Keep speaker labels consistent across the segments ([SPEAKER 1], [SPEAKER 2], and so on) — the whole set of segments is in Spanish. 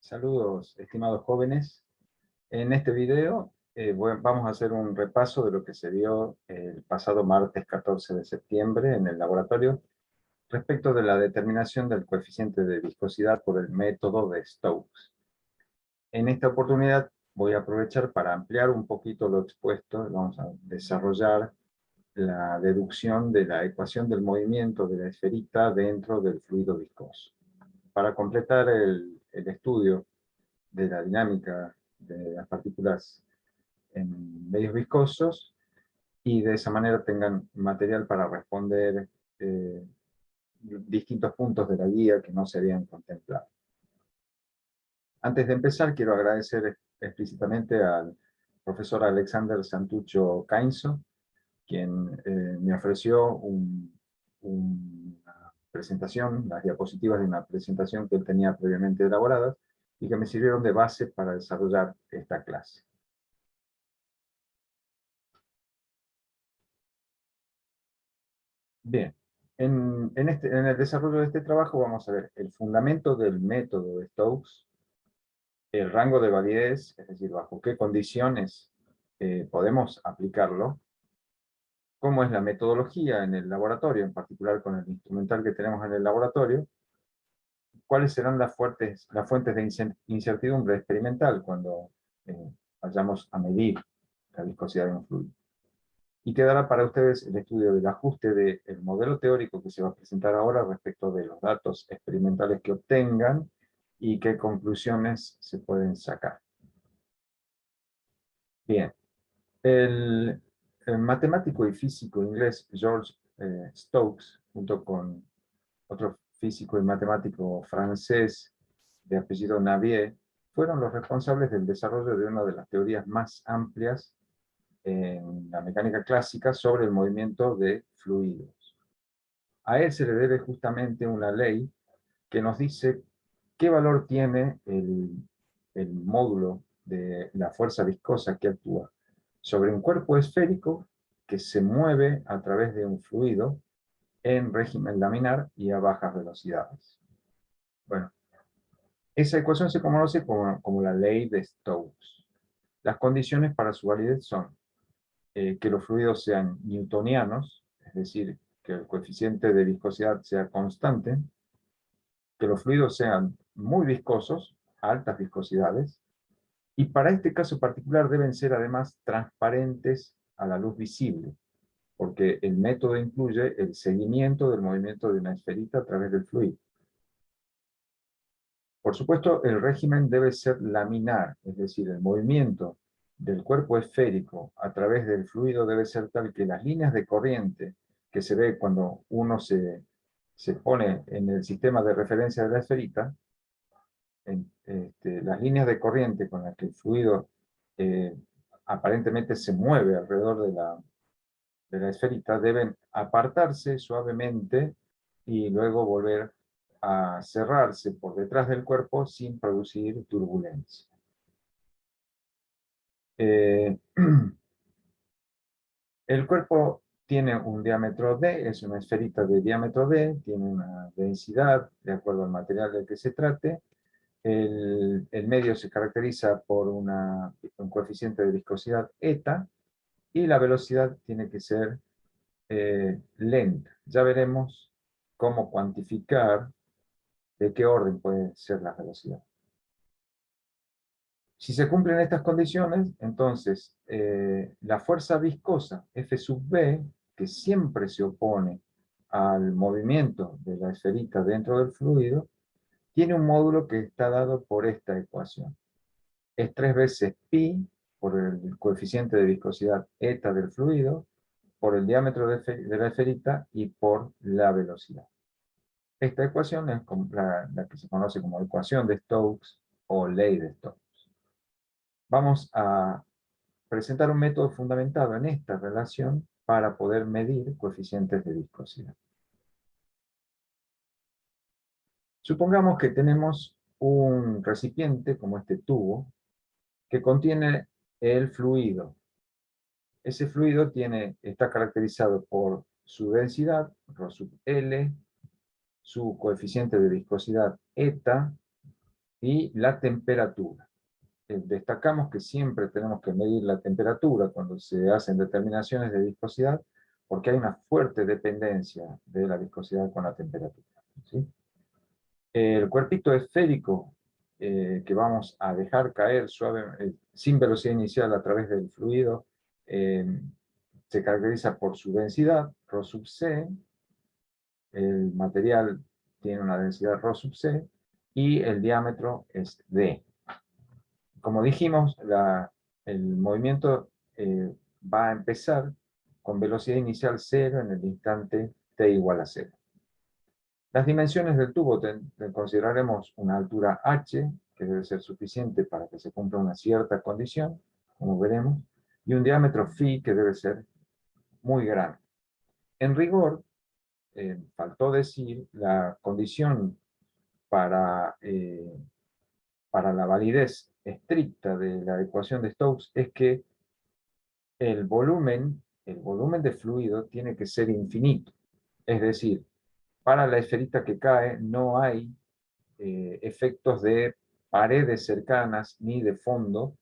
[SPEAKER 1] Saludos, estimados jóvenes. En este video vamos a hacer un repaso de lo que se vio el pasado martes 14 de septiembre en el laboratorio respecto de la determinación del coeficiente de viscosidad por el método de Stokes. En esta oportunidad voy a aprovechar para ampliar un poquito lo expuesto. Vamos a desarrollar la deducción de la ecuación del movimiento de la esferita dentro del fluido viscoso. Para completar el estudio de la dinámica de las partículas en medios viscosos, y de esa manera tengan material para responder distintos puntos de la guía que no se habían contemplado. Antes de empezar, quiero agradecer explícitamente al profesor Alexander Santucho Cainzo, quien me ofreció una presentación, las diapositivas de una presentación que él tenía previamente elaboradas, y que me sirvieron de base para desarrollar esta clase. Bien, en el desarrollo de este trabajo vamos a ver el fundamento del método de Stokes, el rango de validez, es decir, bajo qué condiciones podemos aplicarlo, cómo es la metodología en el laboratorio, en particular con el instrumental que tenemos en el laboratorio, cuáles serán las fuentes de incertidumbre experimental cuando vayamos a medir la viscosidad de un fluido. Y quedará para ustedes el estudio del ajuste del modelo teórico que se va a presentar ahora respecto de los datos experimentales que obtengan y qué conclusiones se pueden sacar. Bien, el matemático y físico inglés George Stokes, junto con otro físico y matemático francés de apellido Navier, fueron los responsables del desarrollo de una de las teorías más amplias en la mecánica clásica sobre el movimiento de fluidos. A él se le debe justamente una ley que nos dice qué valor tiene el módulo de la fuerza viscosa que actúa sobre un cuerpo esférico que se mueve a través de un fluido en régimen laminar y a bajas velocidades. Bueno, esa ecuación se conoce como la ley de Stokes. Las condiciones para su validez son que los fluidos sean newtonianos, es decir, que el coeficiente de viscosidad sea constante, que los fluidos sean muy viscosos, altas viscosidades, y para este caso particular deben ser además transparentes a la luz visible, porque el método incluye el seguimiento del movimiento de una esferita a través del fluido. Por supuesto, el régimen debe ser laminar, es decir, el movimiento del cuerpo esférico a través del fluido debe ser tal que las líneas de corriente que se ve cuando uno se pone en el sistema de referencia de la esferita, las líneas de corriente con las que el fluido aparentemente se mueve alrededor de la esferita deben apartarse suavemente y luego volver a cerrarse por detrás del cuerpo sin producir turbulencia. El cuerpo tiene un diámetro D, es una esferita de diámetro D, tiene una densidad de acuerdo al material del que se trate. El medio se caracteriza por un coeficiente de viscosidad eta, y la velocidad tiene que ser lenta. Ya veremos cómo cuantificar de qué orden puede ser la velocidad. Si se cumplen estas condiciones, entonces la fuerza viscosa F sub B, que siempre se opone al movimiento de la esferita dentro del fluido, tiene un módulo que está dado por esta ecuación. Es 3 veces pi por el coeficiente de viscosidad eta del fluido, por el diámetro de la esferita y por la velocidad. Esta ecuación es la que se conoce como ecuación de Stokes o ley de Stokes. Vamos a presentar un método fundamentado en esta relación para poder medir coeficientes de viscosidad. Supongamos que tenemos un recipiente como este tubo que contiene el fluido. Ese fluido está caracterizado por su densidad, ρ sub L, su coeficiente de viscosidad eta, y la temperatura. Destacamos que siempre tenemos que medir la temperatura cuando se hacen determinaciones de viscosidad, porque hay una fuerte dependencia de la viscosidad con la temperatura, ¿sí? El cuerpito esférico que vamos a dejar caer suave, sin velocidad inicial a través del fluido, se caracteriza por su densidad, ρ sub c. El material tiene una densidad ρ sub c y el diámetro es d. Como dijimos, el movimiento va a empezar con velocidad inicial 0 en el instante t igual a 0. Las dimensiones del tubo consideraremos una altura h, que debe ser suficiente para que se cumpla una cierta condición, como veremos, y un diámetro phi que debe ser muy grande. En rigor, faltó decir, la condición para la validez estricta de la ecuación de Stokes es que el volumen de fluido tiene que ser infinito. Es decir, para la esferita que cae no hay efectos de paredes cercanas ni de fondo.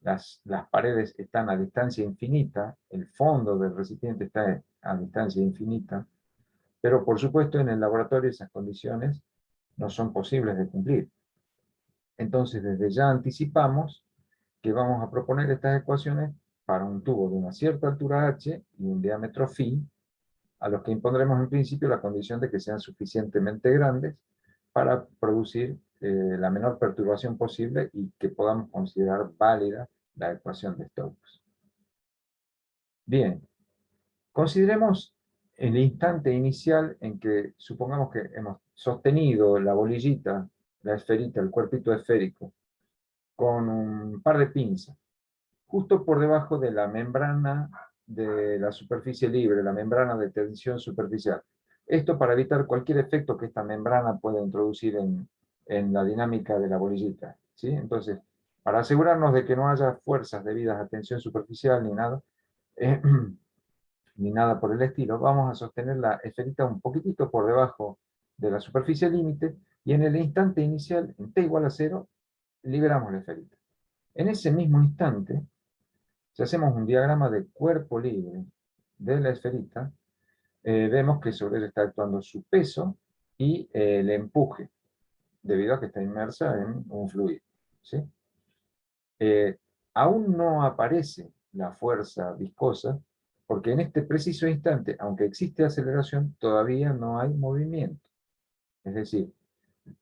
[SPEAKER 1] Las paredes están a distancia infinita, el fondo del recipiente está a distancia infinita, pero por supuesto en el laboratorio esas condiciones no son posibles de cumplir. Entonces desde ya anticipamos que vamos a proponer estas ecuaciones para un tubo de una cierta altura h y un diámetro phi, a los que impondremos en principio la condición de que sean suficientemente grandes para producir la menor perturbación posible y que podamos considerar válida la ecuación de Stokes. Bien, consideremos el instante inicial en que supongamos que hemos sostenido la bolillita, la esferita, el cuerpito esférico, con un par de pinzas, justo por debajo de la membrana de la superficie libre, la membrana de tensión superficial. Esto para evitar cualquier efecto que esta membrana pueda introducir en la dinámica de la bolillita, ¿sí? Entonces, para asegurarnos de que no haya fuerzas debidas a tensión superficial ni nada, ni nada por el estilo, vamos a sostener la esferita un poquitito por debajo de la superficie límite y en el instante inicial, en t igual a 0, liberamos la esferita. En ese mismo instante, si hacemos un diagrama de cuerpo libre de la esferita, vemos que sobre ella está actuando su peso y el empuje, debido a que está inmersa en un fluido, ¿sí? Aún no aparece la fuerza viscosa, porque en este preciso instante, aunque existe aceleración, todavía no hay movimiento. Es decir,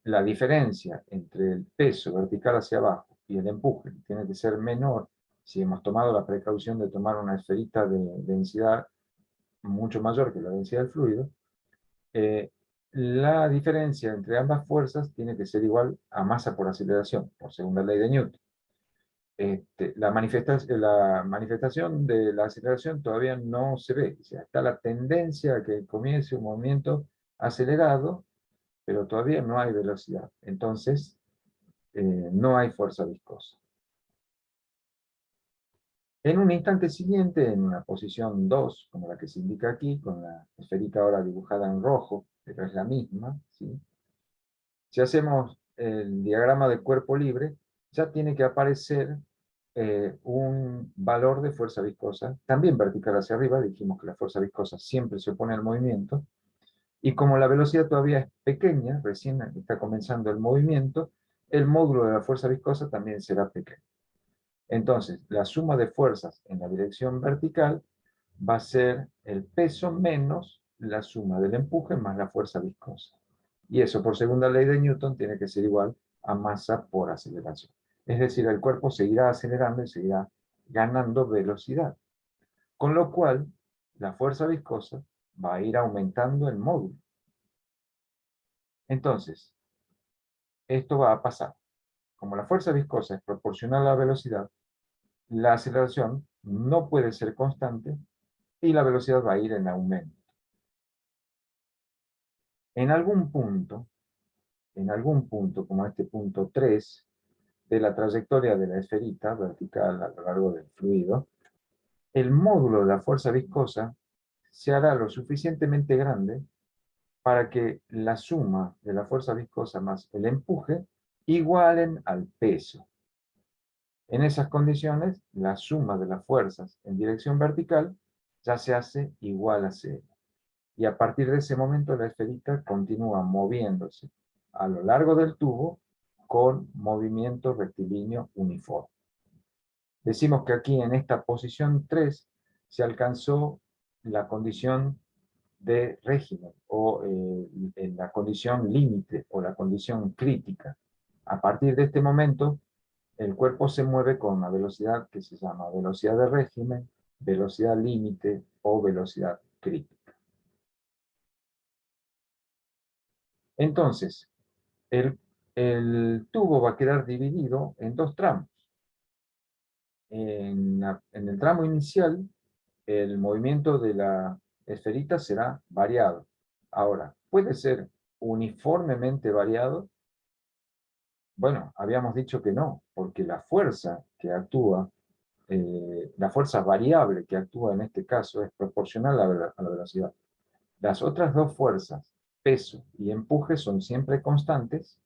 [SPEAKER 1] la diferencia entre el peso vertical hacia abajo y el empuje tiene que ser menor si hemos tomado la precaución de tomar una esferita de densidad mucho mayor que la densidad del fluido. La diferencia entre ambas fuerzas tiene que ser igual a masa por aceleración, por segunda ley de Newton. La manifestación de la aceleración todavía no se ve. O sea, está la tendencia a que comience un movimiento acelerado, pero todavía no hay velocidad. Entonces, no hay fuerza viscosa. En un instante siguiente, en una posición 2, como la que se indica aquí, con la esferita ahora dibujada en rojo, pero es la misma, ¿sí? Si hacemos el diagrama de cuerpo libre, ya tiene que aparecer un valor de fuerza viscosa, también vertical hacia arriba. Dijimos que la fuerza viscosa siempre se opone al movimiento, y como la velocidad todavía es pequeña, recién está comenzando el movimiento, el módulo de la fuerza viscosa también será pequeño. Entonces, la suma de fuerzas en la dirección vertical va a ser el peso menos la suma del empuje más la fuerza viscosa. Y eso, por segunda ley de Newton, tiene que ser igual a masa por aceleración. Es decir, el cuerpo seguirá acelerando y seguirá ganando velocidad. Con lo cual, la fuerza viscosa va a ir aumentando el módulo. Entonces, esto va a pasar. Como la fuerza viscosa es proporcional a la velocidad, la aceleración no puede ser constante y la velocidad va a ir en aumento. En algún punto, como este punto 3, de la trayectoria de la esferita vertical a lo largo del fluido, el módulo de la fuerza viscosa se hará lo suficientemente grande para que la suma de la fuerza viscosa más el empuje igualen al peso. En esas condiciones, la suma de las fuerzas en dirección vertical ya se hace igual a cero. Y a partir de ese momento la esferita continúa moviéndose a lo largo del tubo con movimiento rectilíneo uniforme. Decimos que aquí en esta posición 3 se alcanzó la condición de régimen o en la condición límite o la condición crítica. A partir de este momento, el cuerpo se mueve con una velocidad que se llama velocidad de régimen, velocidad límite o velocidad crítica. Entonces, el tubo va a quedar dividido en dos tramos. En el tramo inicial, el movimiento de la esferita será variado. Ahora, ¿puede ser uniformemente variado? Bueno, habíamos dicho que no, porque la fuerza que actúa, la fuerza variable que actúa en este caso es proporcional a la velocidad. Las otras dos fuerzas, peso y empuje, son siempre constantes,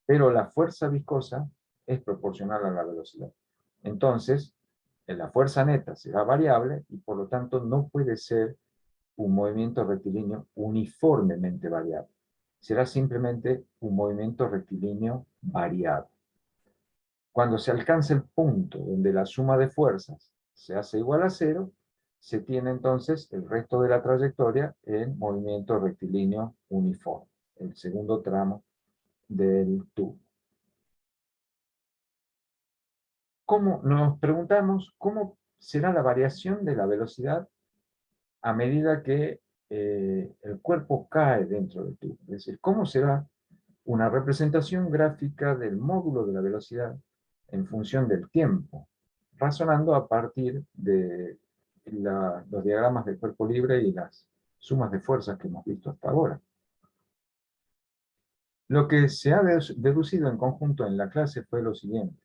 [SPEAKER 1] pero la fuerza viscosa es proporcional a la velocidad. Entonces, la fuerza neta será variable y por lo tanto no puede ser un movimiento rectilíneo uniformemente variable. Será simplemente un movimiento rectilíneo variado. Cuando se alcanza el punto donde la suma de fuerzas se hace igual a cero, se tiene entonces el resto de la trayectoria en movimiento rectilíneo uniforme, el segundo tramo del tubo. Nos preguntamos cómo será la variación de la velocidad a medida que el cuerpo cae dentro del tubo. Es decir, cómo será una representación gráfica del módulo de la velocidad en función del tiempo, razonando a partir de los diagramas del cuerpo libre y las sumas de fuerzas que hemos visto hasta ahora. Lo que se ha deducido en conjunto en la clase fue lo siguiente.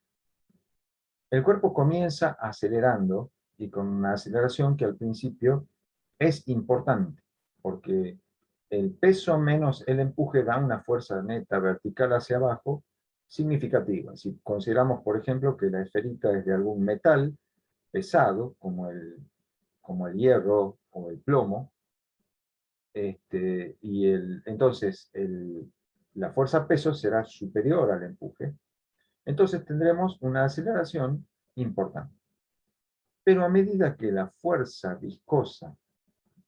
[SPEAKER 1] El cuerpo comienza acelerando y con una aceleración que al principio es importante, porque el peso menos el empuje da una fuerza neta vertical hacia abajo significativa. Si consideramos, por ejemplo, que la esferita es de algún metal pesado, como el hierro o el plomo, entonces la fuerza peso será superior al empuje, entonces tendremos una aceleración importante. Pero a medida que la fuerza viscosa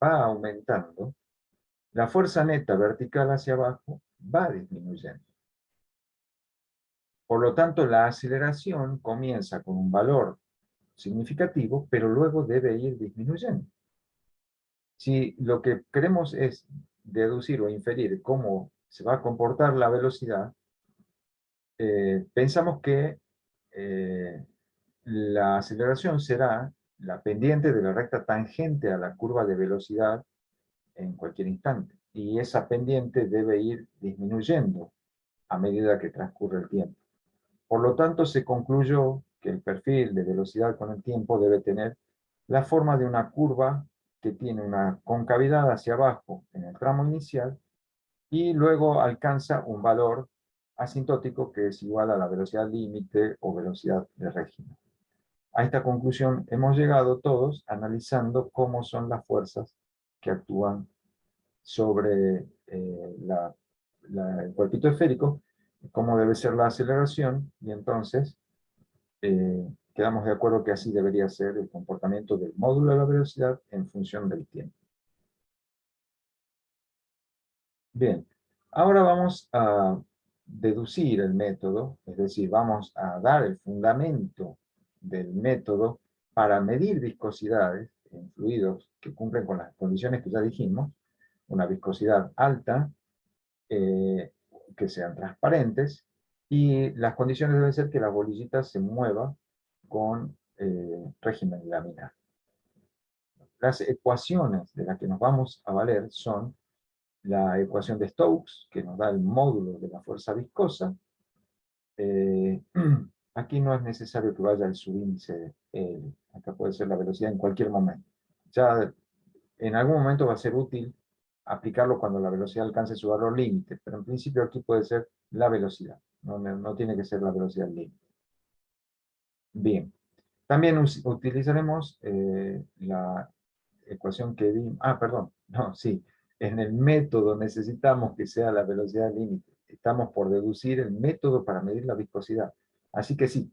[SPEAKER 1] va aumentando, la fuerza neta vertical hacia abajo va disminuyendo. Por lo tanto, la aceleración comienza con un valor significativo, pero luego debe ir disminuyendo. Si lo que queremos es deducir o inferir cómo se va a comportar la velocidad, pensamos que la aceleración será la pendiente de la recta tangente a la curva de velocidad en cualquier instante. Y esa pendiente debe ir disminuyendo a medida que transcurre el tiempo. Por lo tanto, se concluyó que el perfil de velocidad con el tiempo debe tener la forma de una curva que tiene una concavidad hacia abajo en el tramo inicial y luego alcanza un valor asintótico que es igual a la velocidad límite o velocidad de régimen. A esta conclusión hemos llegado todos analizando cómo son las fuerzas que actúan sobre el cuerpito esférico, cómo debe ser la aceleración, y entonces quedamos de acuerdo que así debería ser el comportamiento del módulo de la velocidad en función del tiempo. Bien, ahora vamos a deducir el método, es decir, vamos a dar el fundamento del método para medir viscosidades en fluidos que cumplen con las condiciones que ya dijimos, una viscosidad alta, que sean transparentes, y las condiciones deben ser que la bolillita se mueva con régimen laminar. Las ecuaciones de las que nos vamos a valer son la ecuación de Stokes, que nos da el módulo de la fuerza viscosa. Aquí no es necesario que vaya el subíndice, acá puede ser la velocidad en cualquier momento. Ya en algún momento va a ser útil aplicarlo cuando la velocidad alcance su valor límite, pero en principio aquí puede ser la velocidad, no tiene que ser la velocidad límite. Bien, también utilizaremos la ecuación que vimos, perdón, no, sí, en el método necesitamos que sea la velocidad límite. Estamos por deducir el método para medir la viscosidad. Así que sí,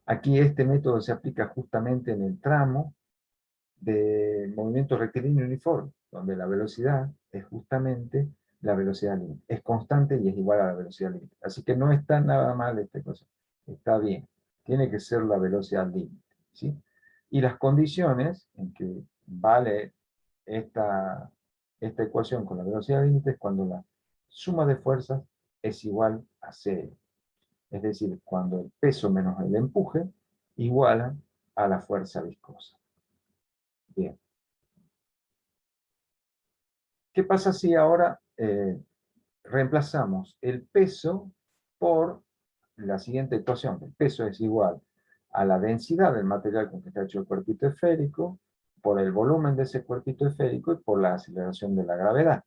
[SPEAKER 1] aquí este método se aplica justamente en el tramo de movimiento rectilíneo uniforme, donde la velocidad es justamente la velocidad límite. Es constante y es igual a la velocidad límite. Así que no está nada mal esta cosa. Está bien. Tiene que ser la velocidad límite. ¿Sí? Y las condiciones en que vale esta ecuación con la velocidad límite es cuando la suma de fuerzas es igual a cero. Es decir, cuando el peso menos el empuje igualan a la fuerza viscosa. Bien. ¿Qué pasa si ahora reemplazamos el peso por la siguiente ecuación? El peso es igual a la densidad del material con que está hecho el cuerpito esférico, por el volumen de ese cuerpito esférico y por la aceleración de la gravedad.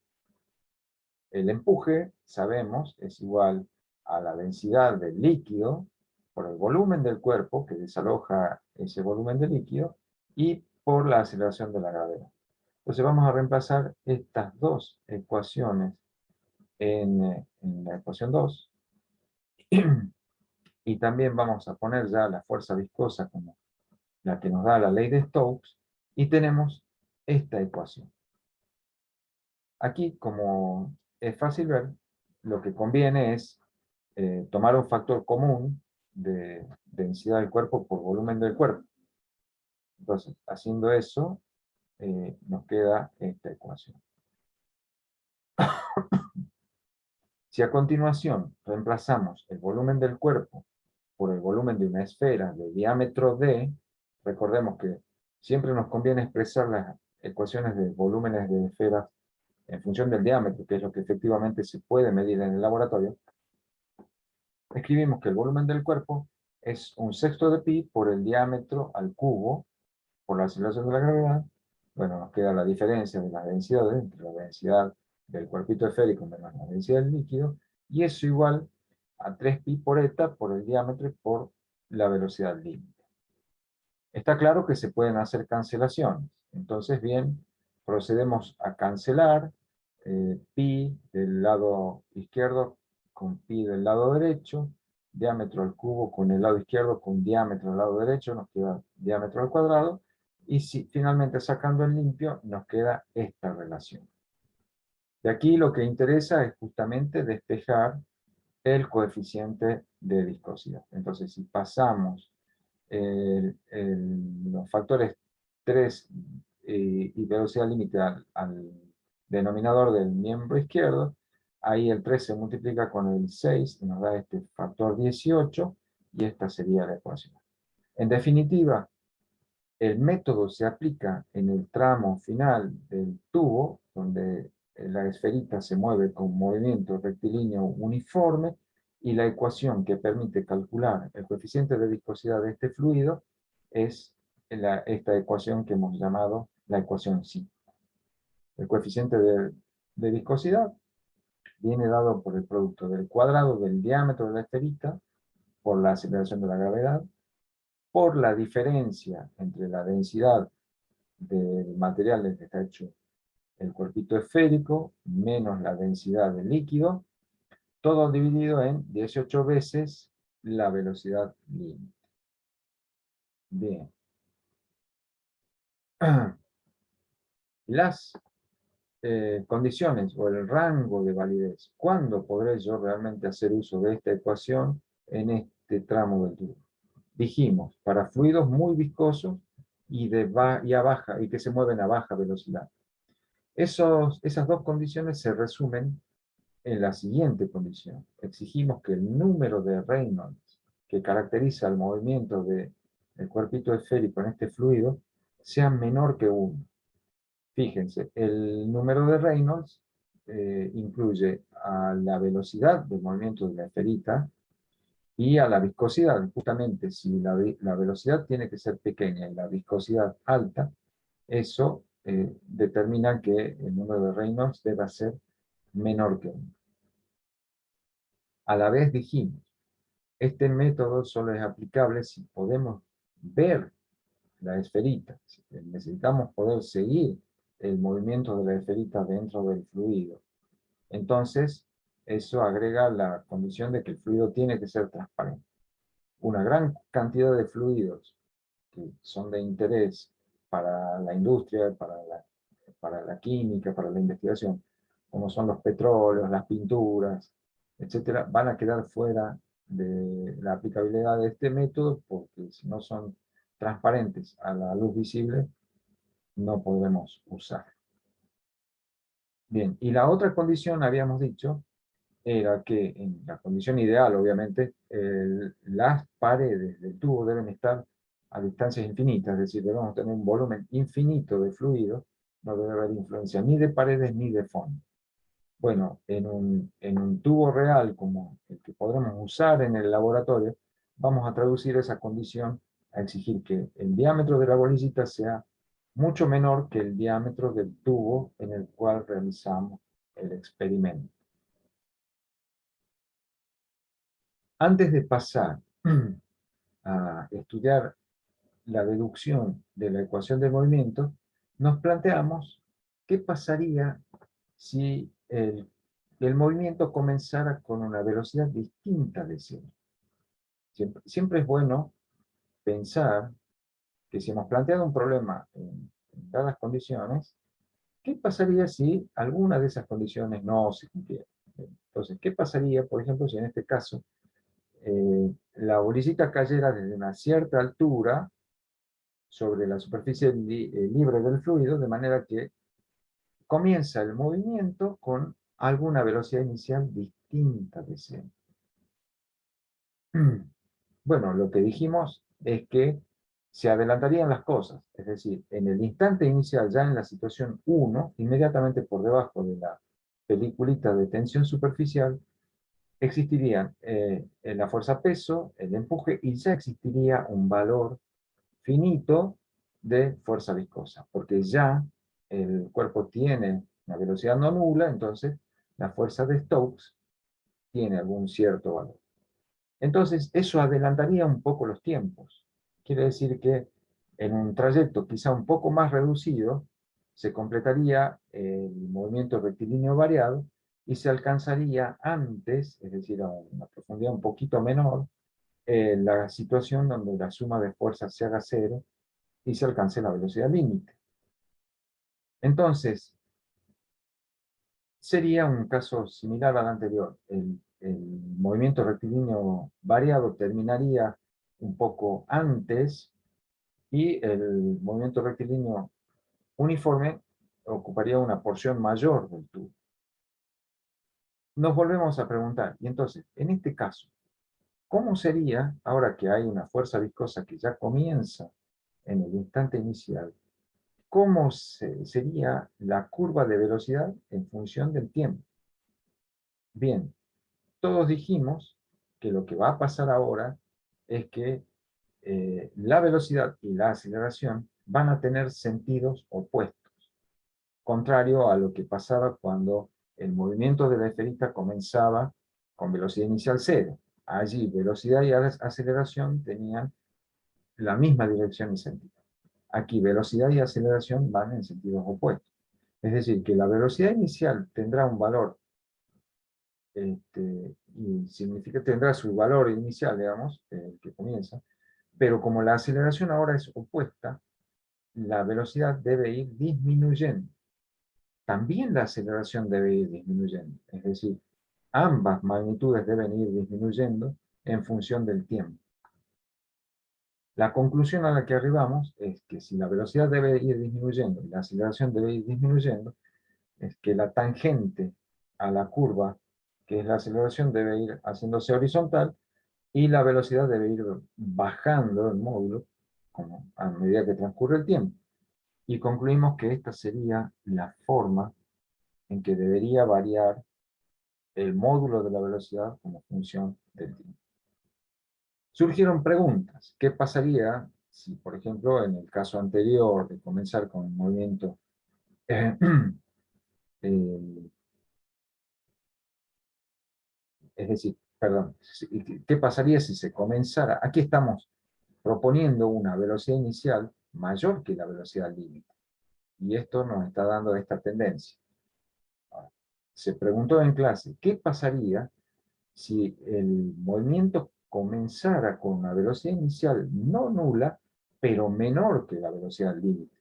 [SPEAKER 1] El empuje, sabemos, es igual a la densidad del líquido por el volumen del cuerpo que desaloja ese volumen de líquido y por la aceleración de la gravedad. Entonces vamos a reemplazar estas dos ecuaciones en la ecuación 2 y también vamos a poner ya la fuerza viscosa como la que nos da la ley de Stokes y tenemos esta ecuación. Aquí, como es fácil ver, lo que conviene es tomar un factor común de densidad del cuerpo por volumen del cuerpo. Entonces, haciendo eso, nos queda esta ecuación. Si a continuación reemplazamos el volumen del cuerpo por el volumen de una esfera de diámetro d, recordemos que siempre nos conviene expresar las ecuaciones de volúmenes de esferas en función del diámetro, que es lo que efectivamente se puede medir en el laboratorio. Escribimos que el volumen del cuerpo es un sexto de pi por el diámetro al cubo por la aceleración de la gravedad. Bueno, nos queda la diferencia de las densidades entre la densidad del cuerpito esférico menos la densidad del líquido, y eso igual a 3pi por eta por el diámetro y por la velocidad límite. Está claro que se pueden hacer cancelaciones. Entonces, bien, procedemos a cancelar pi del lado izquierdo con pi del lado derecho, diámetro al cubo con el lado izquierdo con diámetro al lado derecho, nos queda diámetro al cuadrado, y si, finalmente sacando el limpio nos queda esta relación. De aquí lo que interesa es justamente despejar el coeficiente de viscosidad. Entonces, si pasamos los factores 3 y velocidad límite al denominador del miembro izquierdo, ahí el 3 se multiplica con el 6 y nos da este factor 18, y esta sería la ecuación. En definitiva, el método se aplica en el tramo final del tubo, donde la esferita se mueve con movimiento rectilíneo uniforme, y la ecuación que permite calcular el coeficiente de viscosidad de este fluido es esta ecuación que hemos llamado la ecuación psi. El coeficiente de viscosidad viene dado por el producto del cuadrado del diámetro de la esferita por la aceleración de la gravedad, por la diferencia entre la densidad del material del que está hecho el cuerpito esférico menos la densidad del líquido, todo dividido en 18 veces la velocidad límite. Bien. Las condiciones o el rango de validez. ¿Cuándo podré yo realmente hacer uso de esta ecuación en este tramo del tubo? Dijimos, para fluidos muy viscosos y que se mueven a baja velocidad. Esas dos condiciones se resumen en la siguiente condición. Exigimos que el número de Reynolds que caracteriza el movimiento del cuerpito esférico en este fluido sea menor que 1. Fíjense, el número de Reynolds incluye a la velocidad del movimiento de la esferita y a la viscosidad. Justamente, si la velocidad tiene que ser pequeña y la viscosidad alta, eso determina que el número de Reynolds deba ser menor que 1. A la vez dijimos, este método solo es aplicable si podemos ver la esferita. Si necesitamos poder seguir el movimiento de la esferita dentro del fluido. Entonces, eso agrega la condición de que el fluido tiene que ser transparente. Una gran cantidad de fluidos que son de interés para la industria, para la química, para la investigación, como son los petróleos, las pinturas, etcétera, van a quedar fuera de la aplicabilidad de este método porque si no son transparentes a la luz visible, no podremos usar. Bien, y la otra condición, habíamos dicho, era que en la condición ideal, obviamente, las paredes del tubo deben estar a distancias infinitas, es decir, debemos tener un volumen infinito de fluido, no debe haber influencia ni de paredes ni de fondo. Bueno, en un tubo real como el que podremos usar en el laboratorio, vamos a traducir esa condición a exigir que el diámetro de la bolillita sea mucho menor que el diámetro del tubo en el cual realizamos el experimento. Antes de pasar a estudiar la deducción de la ecuación del movimiento, nos planteamos qué pasaría si el movimiento comenzara con una velocidad distinta de cero. Siempre es bueno pensar que si hemos planteado un problema en dadas condiciones, ¿qué pasaría si alguna de esas condiciones no se cumpliera? Entonces, ¿qué pasaría, por ejemplo, si en este caso la bolillita cayera desde una cierta altura sobre la superficie libre del fluido, de manera que comienza el movimiento con alguna velocidad inicial distinta de cero? Bueno, lo que dijimos es que se adelantarían las cosas, es decir, en el instante inicial, ya en la situación 1, inmediatamente por debajo de la peliculita de tensión superficial, existirían la fuerza peso, el empuje, y ya existiría un valor finito de fuerza viscosa, porque ya el cuerpo tiene una velocidad no nula, entonces la fuerza de Stokes tiene algún cierto valor. Entonces, eso adelantaría un poco los tiempos. Quiere decir que en un trayecto quizá un poco más reducido, se completaría el movimiento rectilíneo variado y se alcanzaría antes, es decir, a una profundidad un poquito menor, la situación donde la suma de fuerzas se haga cero y se alcance la velocidad límite. Entonces, sería un caso similar al anterior. El movimiento rectilíneo variado terminaría un poco antes y el movimiento rectilíneo uniforme ocuparía una porción mayor del tubo. Nos volvemos a preguntar, y entonces, en este caso, ¿cómo sería, ahora que hay una fuerza viscosa que ya comienza en el instante inicial, cómo sería la curva de velocidad en función del tiempo? Bien, todos dijimos que lo que va a pasar ahora es que la velocidad y la aceleración van a tener sentidos opuestos, contrario a lo que pasaba cuando el movimiento de la esferita comenzaba con velocidad inicial cero. Allí velocidad y aceleración tenían la misma dirección y sentido. Aquí velocidad y aceleración van en sentidos opuestos. Es decir, que la velocidad inicial tendrá un valor, y significa tendrá su valor inicial, digamos, que comienza, pero como la aceleración ahora es opuesta, la velocidad debe ir disminuyendo. También la aceleración debe ir disminuyendo. Es decir, ambas magnitudes deben ir disminuyendo en función del tiempo. La conclusión a la que arribamos es que si la velocidad debe ir disminuyendo y la aceleración debe ir disminuyendo, es que la tangente a la curva, que es la aceleración, debe ir haciéndose horizontal y la velocidad debe ir bajando el módulo como a medida que transcurre el tiempo. Y concluimos que esta sería la forma en que debería variar el módulo de la velocidad como función del tiempo. Surgieron preguntas. ¿Qué pasaría si, por ejemplo, en el caso anterior de comenzar con un movimiento eh, es decir, perdón, ¿qué pasaría si se comenzara? Aquí estamos proponiendo una velocidad inicial mayor que la velocidad límite. Y esto nos está dando esta tendencia. Ahora, se preguntó en clase, ¿qué pasaría si el movimiento comenzara con una velocidad inicial no nula, pero menor que la velocidad límite?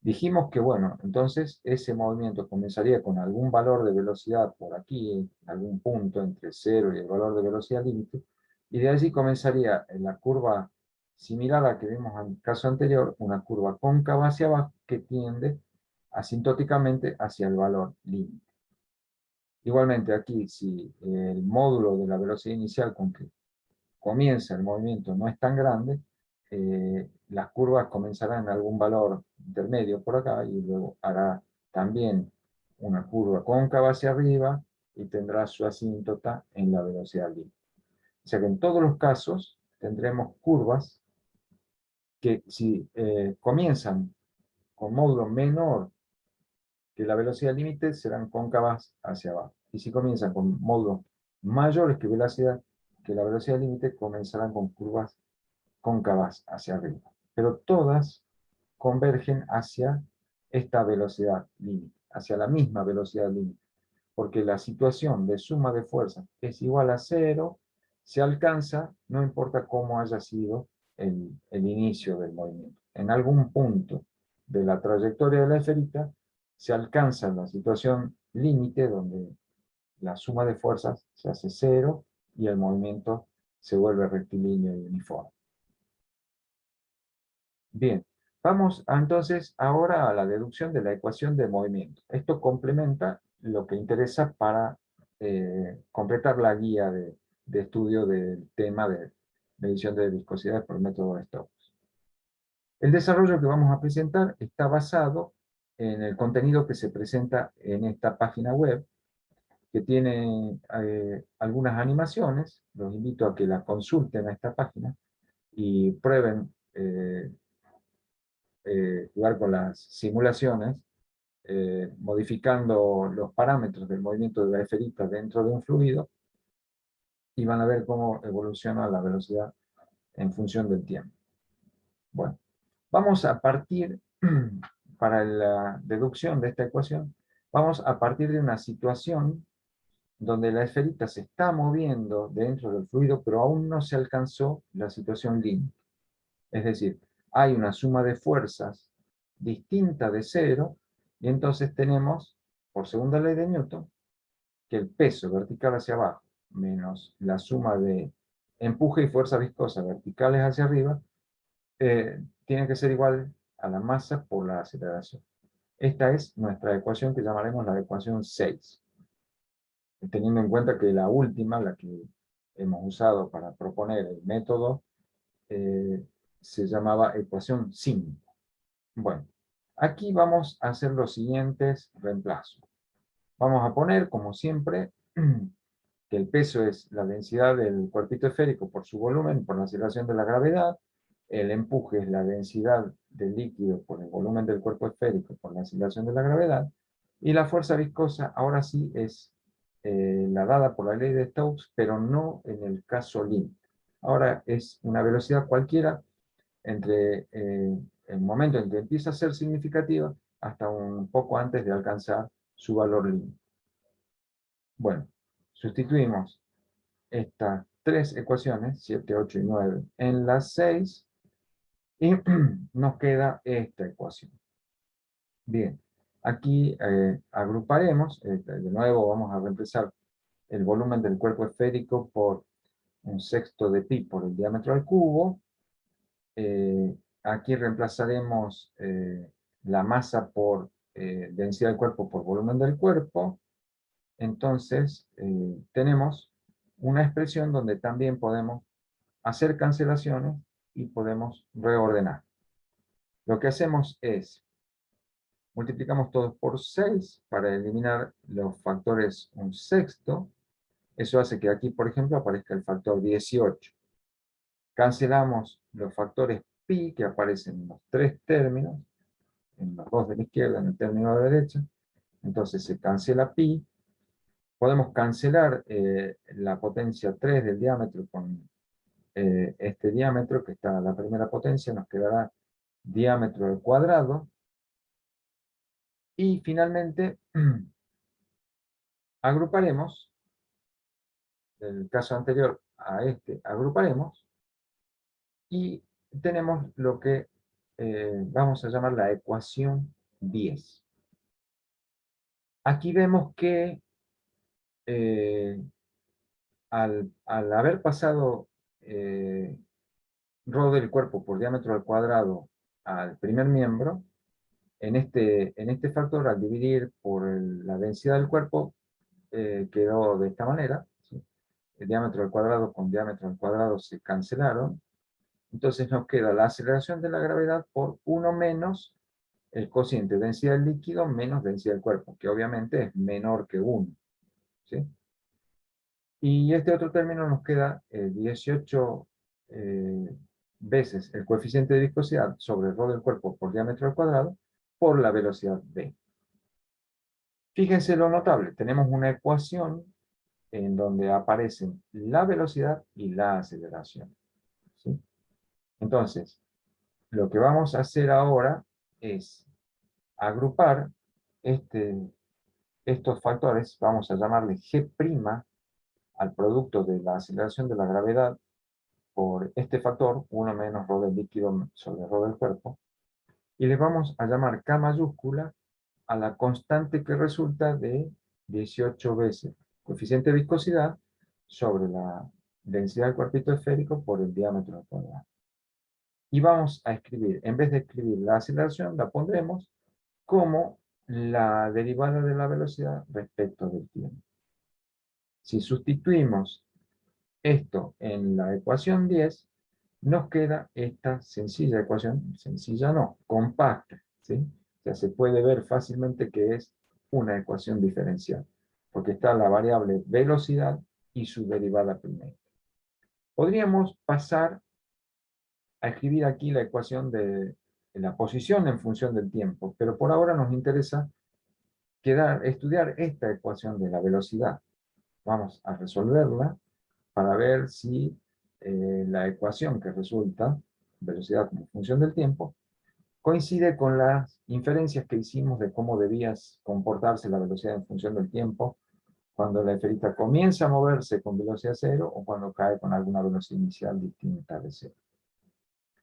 [SPEAKER 1] Dijimos que, bueno, entonces ese movimiento comenzaría con algún valor de velocidad por aquí, en algún punto entre 0 y el valor de velocidad límite, y de allí comenzaría en la curva similar a la que vimos en el caso anterior, una curva cóncava hacia abajo que tiende asintóticamente hacia el valor límite. Igualmente aquí, si el módulo de la velocidad inicial con que comienza el movimiento no es tan grande, las curvas comenzarán en algún valor intermedio por acá y luego hará también una curva cóncava hacia arriba y tendrá su asíntota en la velocidad límite. O sea que en todos los casos tendremos curvas que si comienzan con módulo menor que la velocidad límite serán cóncavas hacia abajo. Y si comienzan con módulos mayores que la velocidad límite, comenzarán con curvas cóncavas hacia arriba. Pero todas convergen hacia esta velocidad límite, hacia la misma velocidad límite, porque la situación de suma de fuerzas es igual a cero, se alcanza, no importa cómo haya sido el inicio del movimiento. En algún punto de la trayectoria de la esferita se alcanza la situación límite donde la suma de fuerzas se hace cero y el movimiento se vuelve rectilíneo y uniforme. Bien, vamos entonces ahora a la deducción de la ecuación de movimiento. Esto complementa lo que interesa para completar la guía de estudio del tema de medición de viscosidad por el método de Stokes. El desarrollo que vamos a presentar está basado en el contenido que se presenta en esta página web, que tiene algunas animaciones. Los invito a que la consulten a esta página y prueben jugar con las simulaciones, modificando los parámetros del movimiento de la esferita dentro de un fluido, y van a ver cómo evoluciona la velocidad en función del tiempo. Bueno, vamos a partir, para la deducción de esta ecuación, vamos a partir de una situación donde la esferita se está moviendo dentro del fluido, pero aún no se alcanzó la situación límite. Es decir, hay una suma de fuerzas distinta de cero, y entonces tenemos, por segunda ley de Newton, que el peso vertical hacia abajo menos la suma de empuje y fuerza viscosa verticales hacia arriba tiene que ser igual a la masa por la aceleración. Esta es nuestra ecuación que llamaremos la ecuación 6. Teniendo en cuenta que la última, la que hemos usado para proponer el método, se llamaba ecuación 5. Bueno, aquí vamos a hacer los siguientes reemplazos. Vamos a poner, como siempre, que el peso es la densidad del cuerpito esférico por su volumen, por la aceleración de la gravedad. El empuje es la densidad del líquido por el volumen del cuerpo esférico por la aceleración de la gravedad. Y la fuerza viscosa, ahora sí, es la dada por la ley de Stokes, pero no en el caso límite. Ahora es una velocidad cualquiera entre el momento en que empieza a ser significativa hasta un poco antes de alcanzar su valor límite. Bueno, sustituimos estas tres ecuaciones, 7, 8 y 9, en las 6, y nos queda esta ecuación. Bien, aquí agruparemos, de nuevo vamos a reemplazar el volumen del cuerpo esférico por un sexto de pi por el diámetro al cubo. Aquí reemplazaremos la masa por densidad del cuerpo por volumen del cuerpo. Entonces, tenemos una expresión donde también podemos hacer cancelaciones y podemos reordenar. Lo que hacemos es, multiplicamos todos por 6 para eliminar los factores un sexto. Eso hace que aquí, por ejemplo, aparezca el factor 18. Cancelamos los factores pi que aparecen en los tres términos en los dos de la izquierda, en el término de la derecha. Entonces se cancela pi. Podemos cancelar la potencia 3 del diámetro con este diámetro, que está la primera potencia, nos quedará diámetro al cuadrado. Y finalmente, agruparemos, del caso anterior a este, agruparemos, y tenemos lo que vamos a llamar la ecuación 10. Aquí vemos que al haber pasado rho del cuerpo por diámetro al cuadrado al primer miembro, en este factor, al dividir por la densidad del cuerpo, quedó de esta manera, ¿sí? El diámetro al cuadrado con diámetro al cuadrado se cancelaron, entonces nos queda la aceleración de la gravedad por 1 menos el cociente de densidad del líquido menos densidad del cuerpo, que obviamente es menor que 1, ¿sí? Y este otro término nos queda 18 veces el coeficiente de viscosidad sobre el rho del cuerpo por diámetro al cuadrado por la velocidad v. Fíjense lo notable, tenemos una ecuación en donde aparecen la velocidad y la aceleración, ¿sí? Entonces, lo que vamos a hacer ahora es agrupar estos factores, vamos a llamarle G' al producto de la aceleración de la gravedad por este factor, 1 menos rho del líquido sobre rho del cuerpo, y le vamos a llamar K mayúscula a la constante que resulta de 18 veces coeficiente de viscosidad sobre la densidad del cuerpito esférico por el diámetro al cuadrado. Y vamos a escribir, en vez de escribir la aceleración, la pondremos como la derivada de la velocidad respecto del tiempo. Si sustituimos esto en la ecuación 10, nos queda esta sencilla ecuación, sencilla no, compacta, ¿sí? O sea, se puede ver fácilmente que es una ecuación diferencial, porque está la variable velocidad y su derivada primera. Podríamos pasar a escribir aquí la ecuación de la posición en función del tiempo, pero por ahora nos interesa estudiar esta ecuación de la velocidad. Vamos a resolverla para ver si la ecuación que resulta, velocidad como función del tiempo, coincide con las inferencias que hicimos de cómo debía comportarse la velocidad en función del tiempo cuando la esferita comienza a moverse con velocidad cero o cuando cae con alguna velocidad inicial distinta de cero.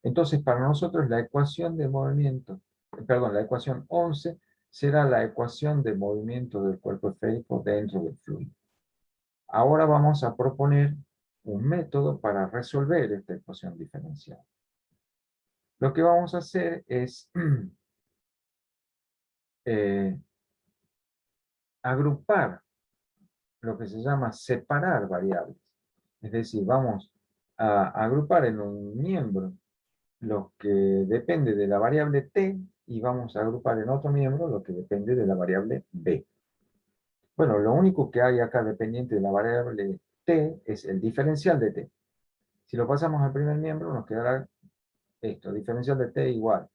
[SPEAKER 1] Entonces, para nosotros la ecuación de movimiento, perdón, la ecuación 11 será la ecuación de movimiento del cuerpo esférico dentro del fluido. Ahora vamos a proponer un método para resolver esta ecuación diferencial. Lo que vamos a hacer es agrupar lo que se llama separar variables. Es decir, vamos a agrupar en un miembro lo que depende de la variable t y vamos a agrupar en otro miembro lo que depende de la variable b. Bueno, lo único que hay acá dependiente de la variable t es el diferencial de t. Si lo pasamos al primer miembro nos quedará esto, diferencial de t igual.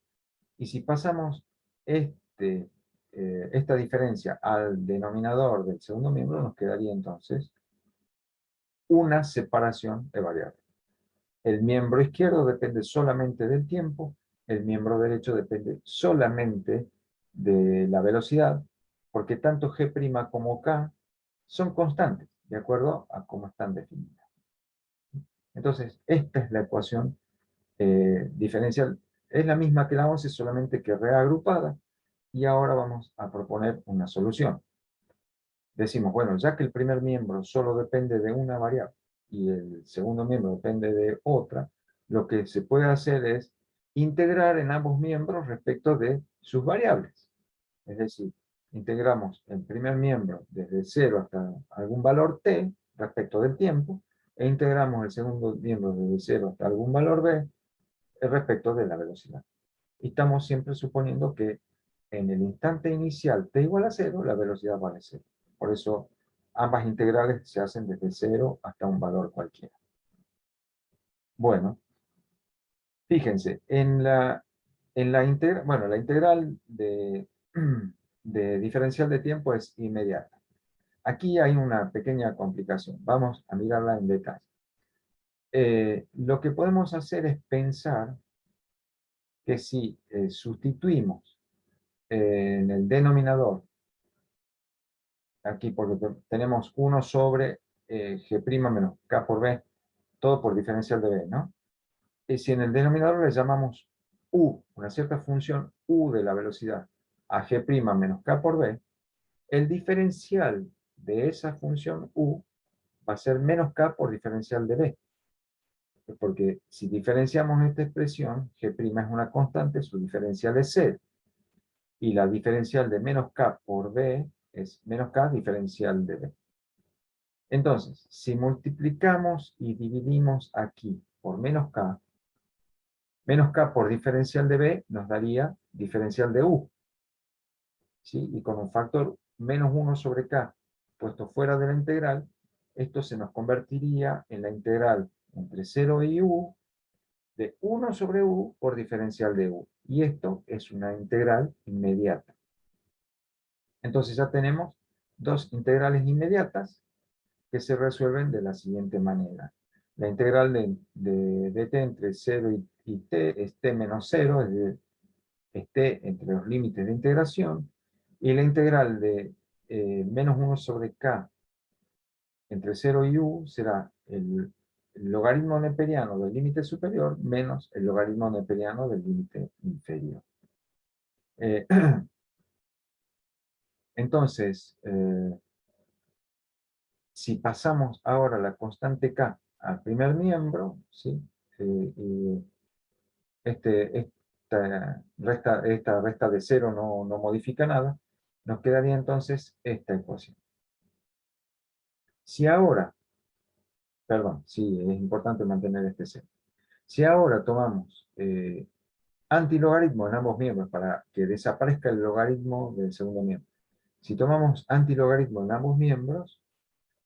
[SPEAKER 1] Y si pasamos esta diferencia al denominador del segundo miembro, nos quedaría entonces una separación de variables. El miembro izquierdo depende solamente del tiempo, el miembro derecho depende solamente de la velocidad, porque tanto G' como K son constantes, de acuerdo a cómo están definidas. Entonces, esta es la ecuación diferencial. Es la misma que la 11, solamente que reagrupada, y ahora vamos a proponer una solución. Decimos, bueno, ya que el primer miembro solo depende de una variable y el segundo miembro depende de otra, lo que se puede hacer es integrar en ambos miembros respecto de sus variables. Es decir, integramos el primer miembro desde 0 hasta algún valor t respecto del tiempo, e integramos el segundo miembro desde 0 hasta algún valor b respecto de la velocidad. Y estamos siempre suponiendo que en el instante inicial t igual a 0, la velocidad vale 0. Por eso ambas integrales se hacen desde 0 hasta un valor cualquiera. Bueno, fíjense, en la En la bueno, la integral de diferencial de tiempo es inmediata. Aquí hay una pequeña complicación. Vamos a mirarla en detalle. Lo que podemos hacer es pensar que si sustituimos en el denominador, aquí porque tenemos 1 sobre G' menos K por B, todo por diferencial de B, ¿no? Y si en el denominador le llamamos U, una cierta función U de la velocidad, a G' menos K por B, el diferencial de esa función U va a ser menos K por diferencial de B. Porque si diferenciamos esta expresión, G' es una constante, su diferencial es 0. Y la diferencial de menos K por B es menos K diferencial de B. Entonces, si multiplicamos y dividimos aquí por menos K por diferencial de B nos daría diferencial de U. ¿Sí? Y con un factor menos 1 sobre K puesto fuera de la integral, esto se nos convertiría en la integral entre 0 y U de 1 sobre U por diferencial de U. Y esto es una integral inmediata. Entonces ya tenemos dos integrales inmediatas que se resuelven de la siguiente manera. La integral de t entre 0 y t es t menos 0, es decir, es t entre los límites de integración, y la integral de menos 1 sobre k entre 0 y u será el logaritmo neperiano del límite superior menos el logaritmo neperiano del límite inferior. Eh, entonces, si pasamos ahora la constante k al primer miembro, ¿sí? Y esta resta de 0 no modifica nada, nos quedaría entonces esta ecuación. Si ahora, perdón, sí, es importante mantener este 0. Si ahora tomamos antilogaritmo en ambos miembros para que desaparezca el logaritmo del segundo miembro, si tomamos antilogaritmo en ambos miembros,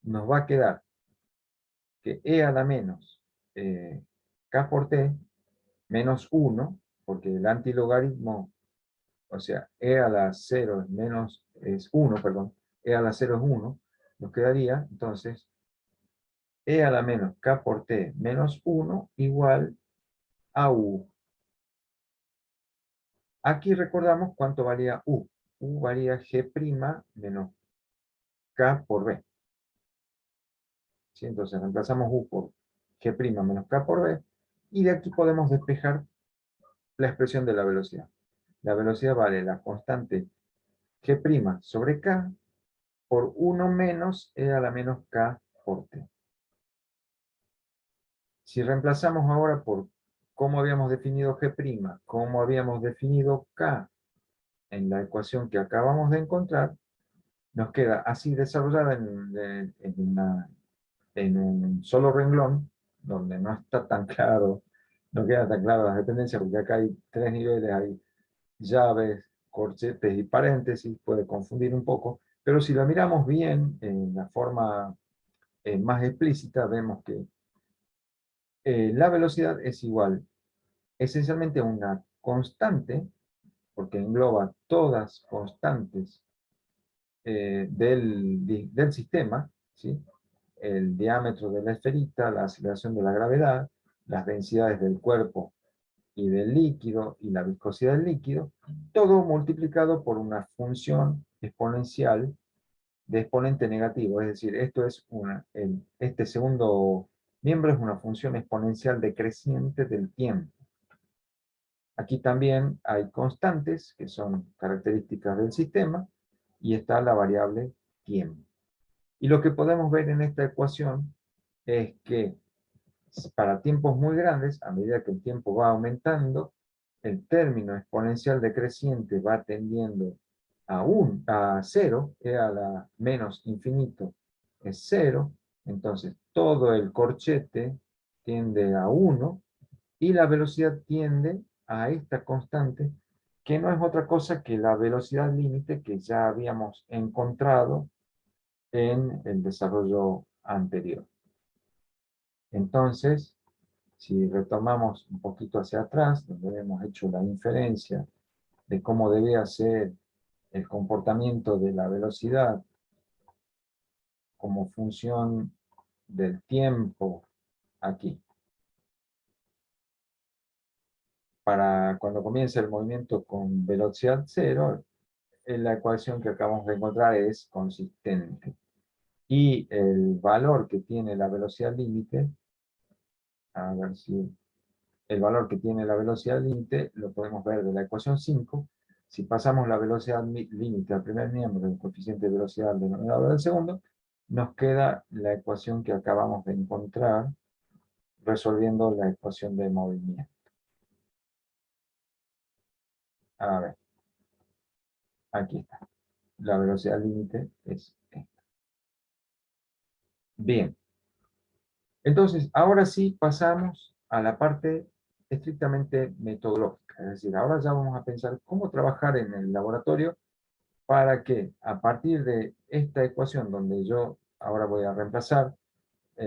[SPEAKER 1] nos va a quedar que e a la menos k por t menos 1, porque el antilogaritmo, o sea, e a la 0 es 1, perdón, e a la 0 es 1, nos quedaría entonces e a la menos k por t menos 1 igual a u. Aquí recordamos cuánto valía u. U valía g' menos k por b. ¿Sí? Entonces reemplazamos u por g' menos k por b, y de aquí podemos despejar la expresión de la velocidad. La velocidad vale la constante g' sobre k por 1 menos e a la menos k por t. Si reemplazamos ahora por cómo habíamos definido g', cómo habíamos definido k en la ecuación que acabamos de encontrar, nos queda así desarrollada en un solo renglón, donde no está tan claro, no queda tan claro las dependencias, porque acá hay 3 niveles, hay llaves, corchetes y paréntesis, puede confundir un poco, pero si lo miramos bien, en la forma más explícita, vemos que la velocidad es igual esencialmente a una constante, porque engloba todas constantes del sistema, ¿sí? El diámetro de la esferita, la aceleración de la gravedad, las densidades del cuerpo y del líquido, y la viscosidad del líquido, todo multiplicado por una función exponencial de exponente negativo, es decir, este segundo miembro es una función exponencial decreciente del tiempo. Aquí también hay constantes que son características del sistema, y está la variable tiempo. Y lo que podemos ver en esta ecuación es que para tiempos muy grandes, a medida que el tiempo va aumentando, el término exponencial decreciente va tendiendo a 0, e a la menos infinito es 0, entonces todo el corchete tiende a 1, y la velocidad tiende a esta constante, que no es otra cosa que la velocidad límite que ya habíamos encontrado en el desarrollo anterior. Entonces, Si retomamos un poquito hacia atrás, donde hemos hecho la inferencia de cómo debía ser el comportamiento de la velocidad como función del tiempo aquí. Para cuando comienza el movimiento con velocidad cero, la ecuación que acabamos de encontrar es consistente. Y el valor que tiene la velocidad límite, a ver si el valor que tiene la velocidad límite lo podemos ver de la ecuación 5. Si pasamos la velocidad límite al primer miembro del coeficiente de velocidad del denominador del segundo, nos queda la ecuación que acabamos de encontrar resolviendo la ecuación de movimiento. A ver, aquí está. La velocidad límite es esta. Bien. Entonces, ahora sí pasamos a la parte estrictamente metodológica. Es decir, ahora ya vamos a pensar cómo trabajar en el laboratorio para que a partir de esta ecuación donde yo ahora voy a reemplazar,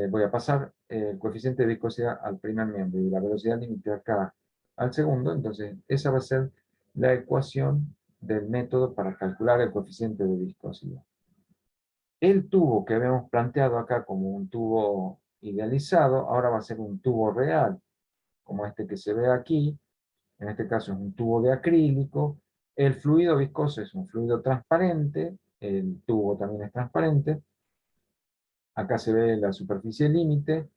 [SPEAKER 1] voy a pasar el coeficiente de viscosidad al primer miembro y la velocidad límite acá al segundo, entonces esa va a ser la ecuación del método para calcular el coeficiente de viscosidad. El tubo que habíamos planteado acá como un tubo idealizado, ahora va a ser un tubo real, como este que se ve aquí. En este caso es un tubo de acrílico. El fluido viscoso es un fluido transparente, el tubo también es transparente. Acá se ve la superficie límite.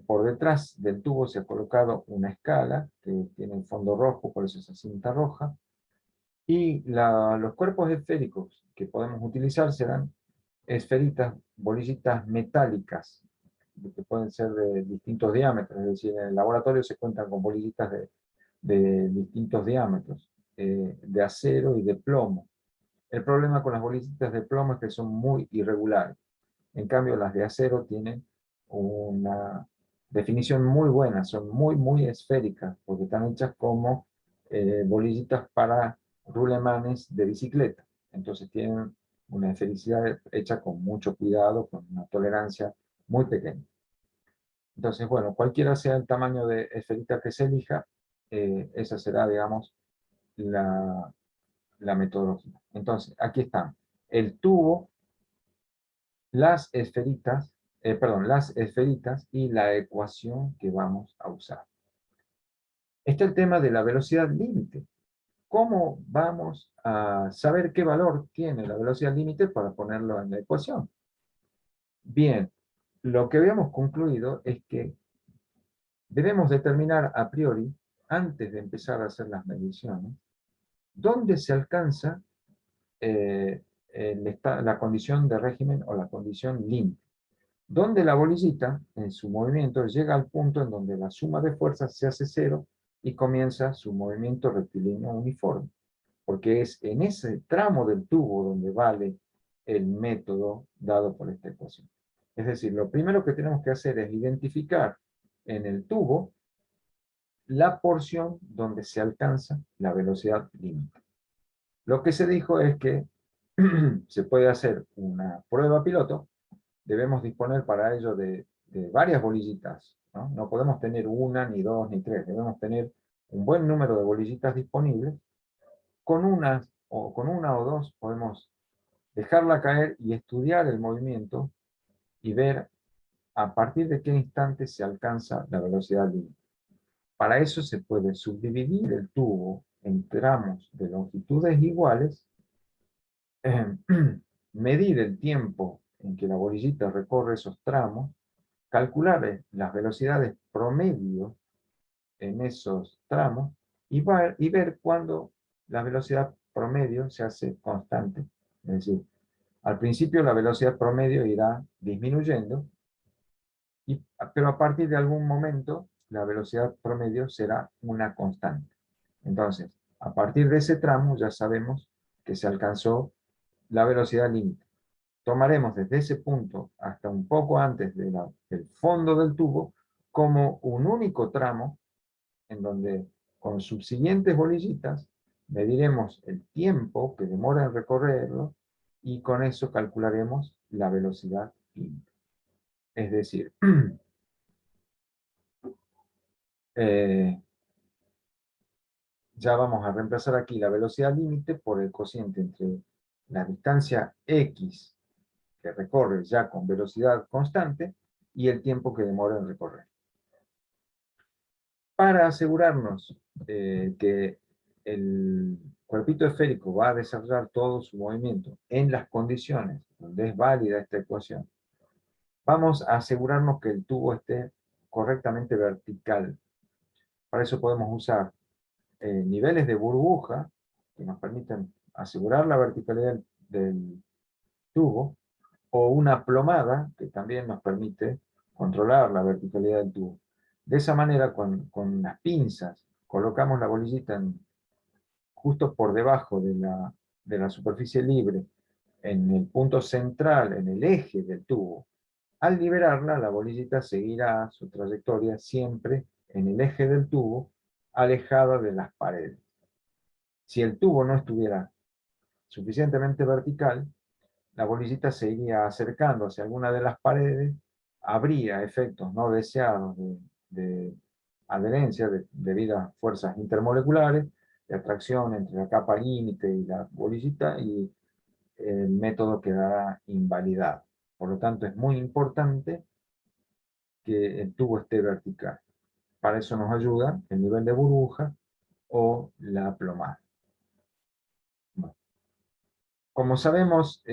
[SPEAKER 1] Por detrás del tubo se ha colocado una escala que tiene un fondo rojo, por eso esa cinta roja. Y los cuerpos esféricos que podemos utilizar serán esferitas, bolillitas metálicas, que pueden ser de distintos diámetros, es decir, en el laboratorio se cuentan con bolillitas de distintos diámetros, de acero y de plomo. El problema con las bolillitas de plomo es que son muy irregulares. En cambio, las de acero tienen una definición muy buena, son muy esféricas, porque están hechas como bolillitas para rulemanes de bicicleta. Entonces tienen una esfericidad hecha con mucho cuidado, con una tolerancia muy pequeña. Entonces, bueno, cualquiera sea el tamaño de esferita que se elija, esa será, digamos, la metodología. Entonces, aquí están el tubo, las esferitas, las esferitas y la ecuación que vamos a usar. Está el tema de la velocidad límite. ¿Cómo vamos a saber qué valor tiene la velocidad límite para ponerlo en la ecuación? Bien, lo que habíamos concluido es que debemos determinar a priori, antes de empezar a hacer las mediciones, dónde se alcanza la condición de régimen o la condición límite. Donde la bolillita, en su movimiento, llega al punto en donde la suma de fuerzas se hace cero y comienza su movimiento rectilíneo uniforme. Porque es en ese tramo del tubo donde vale el método dado por esta ecuación. Es decir, lo primero que tenemos que hacer es identificar en el tubo la porción donde se alcanza la velocidad límite. Lo que se dijo es que se puede hacer una prueba piloto. Debemos disponer para ello de varias bolillitas, ¿no? No podemos tener una, ni dos, ni tres. Debemos tener un buen número de bolillitas disponibles. Con una o dos podemos dejarla caer y estudiar el movimiento y ver a partir de qué instante se alcanza la velocidad límite. Para eso se puede subdividir el tubo en tramos de longitudes iguales, medir el tiempo en que la bolillita recorre esos tramos, calcular las velocidades promedio en esos tramos y ver cuándo la velocidad promedio se hace constante. Es decir, al principio la velocidad promedio irá disminuyendo, pero a partir de algún momento la velocidad promedio será una constante. Entonces, a partir de ese tramo ya sabemos que se alcanzó la velocidad límite. Tomaremos desde ese punto hasta un poco antes del fondo del tubo como un único tramo en donde con subsiguientes bolillitas mediremos el tiempo que demora en recorrerlo y con eso calcularemos la velocidad límite. Es decir, ya vamos a reemplazar aquí la velocidad límite por el cociente entre la distancia x que recorre ya con velocidad constante y el tiempo que demora en recorrer. Para asegurarnos que el cuerpito esférico va a desarrollar todo su movimiento en las condiciones donde es válida esta ecuación, vamos a asegurarnos que el tubo esté correctamente vertical. Para eso podemos usar niveles de burbuja que nos permiten asegurar la verticalidad del tubo, o una plomada que también nos permite controlar la verticalidad del tubo. De esa manera, con las pinzas, colocamos la bolillita justo por debajo de la superficie libre, en el punto central, en el eje del tubo. Al liberarla, la bolillita seguirá su trayectoria siempre en el eje del tubo, alejada de las paredes. Si el tubo no estuviera suficientemente vertical, la bolillita se iría acercando hacia alguna de las paredes, habría efectos no deseados de adherencia debido a fuerzas intermoleculares, de atracción entre la capa límite y la bolillita, y el método quedará invalidado. Por lo tanto, es muy importante que el tubo esté vertical. Para eso nos ayuda el nivel de burbuja o la plomada. Bueno, como sabemos,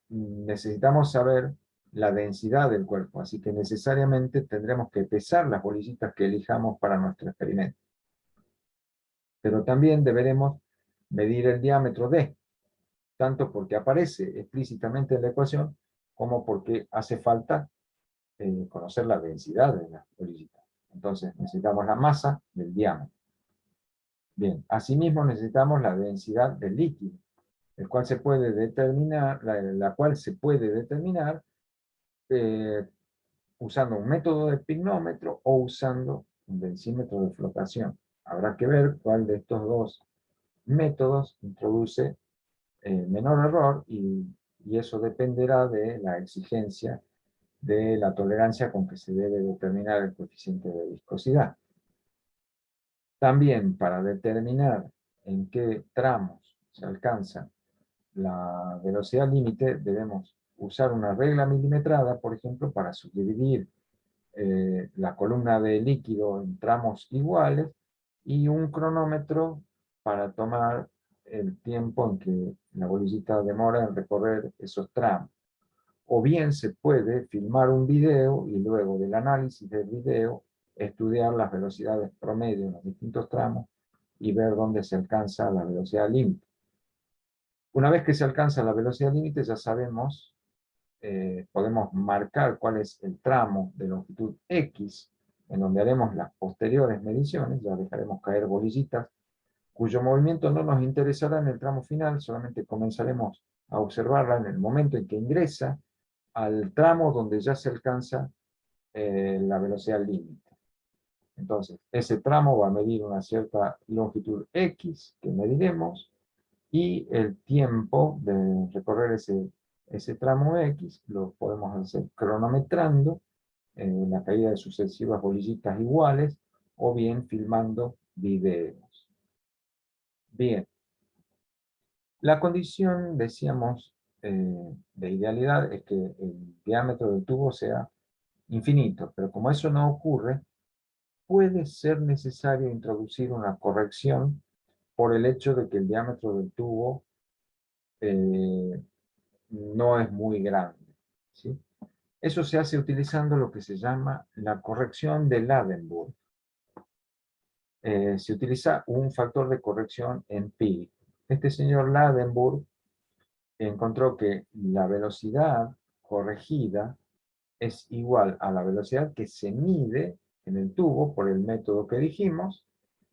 [SPEAKER 1] necesitamos saber la densidad del cuerpo, así que necesariamente tendremos que pesar las bolillitas que elijamos para nuestro experimento. Pero también deberemos medir el diámetro D, tanto porque aparece explícitamente en la ecuación, como porque hace falta conocer la densidad de las bolillitas. Entonces necesitamos la masa del diámetro. Bien, asimismo necesitamos la densidad del líquido, el cual se puede determinar, la cual se puede determinar usando un método de pignómetro o usando un densímetro de flotación. Habrá que ver cuál de estos dos métodos introduce menor error, y eso dependerá de la exigencia de la tolerancia con que se debe determinar el coeficiente de viscosidad. También, para determinar en qué tramos se alcanza la velocidad límite, debemos usar una regla milimetrada, por ejemplo, para subdividir la columna de líquido en tramos iguales, y un cronómetro para tomar el tiempo en que la bolillita demora en recorrer esos tramos. O bien se puede filmar un video y luego del análisis del video estudiar las velocidades promedio en los distintos tramos y ver dónde se alcanza la velocidad límite. Una vez que se alcanza la velocidad límite, ya sabemos, podemos marcar cuál es el tramo de longitud X, en donde haremos las posteriores mediciones, ya dejaremos caer bolillitas, cuyo movimiento no nos interesará en el tramo final, solamente comenzaremos a observarla en el momento en que ingresa al tramo donde ya se alcanza la velocidad límite. Entonces, ese tramo va a medir una cierta longitud X, que mediremos, y el tiempo de recorrer ese tramo X lo podemos hacer cronometrando la caída de sucesivas bolillitas iguales, o bien filmando videos. Bien, la condición, decíamos, de idealidad es que el diámetro del tubo sea infinito, pero como eso no ocurre, puede ser necesario introducir una corrección por el hecho de que el diámetro del tubo no es muy grande, ¿sí? Eso se hace utilizando lo que se llama la corrección de Ladenburg. Se utiliza un factor de corrección empírico. Este señor Ladenburg encontró que la velocidad corregida es igual a la velocidad que se mide en el tubo por el método que dijimos,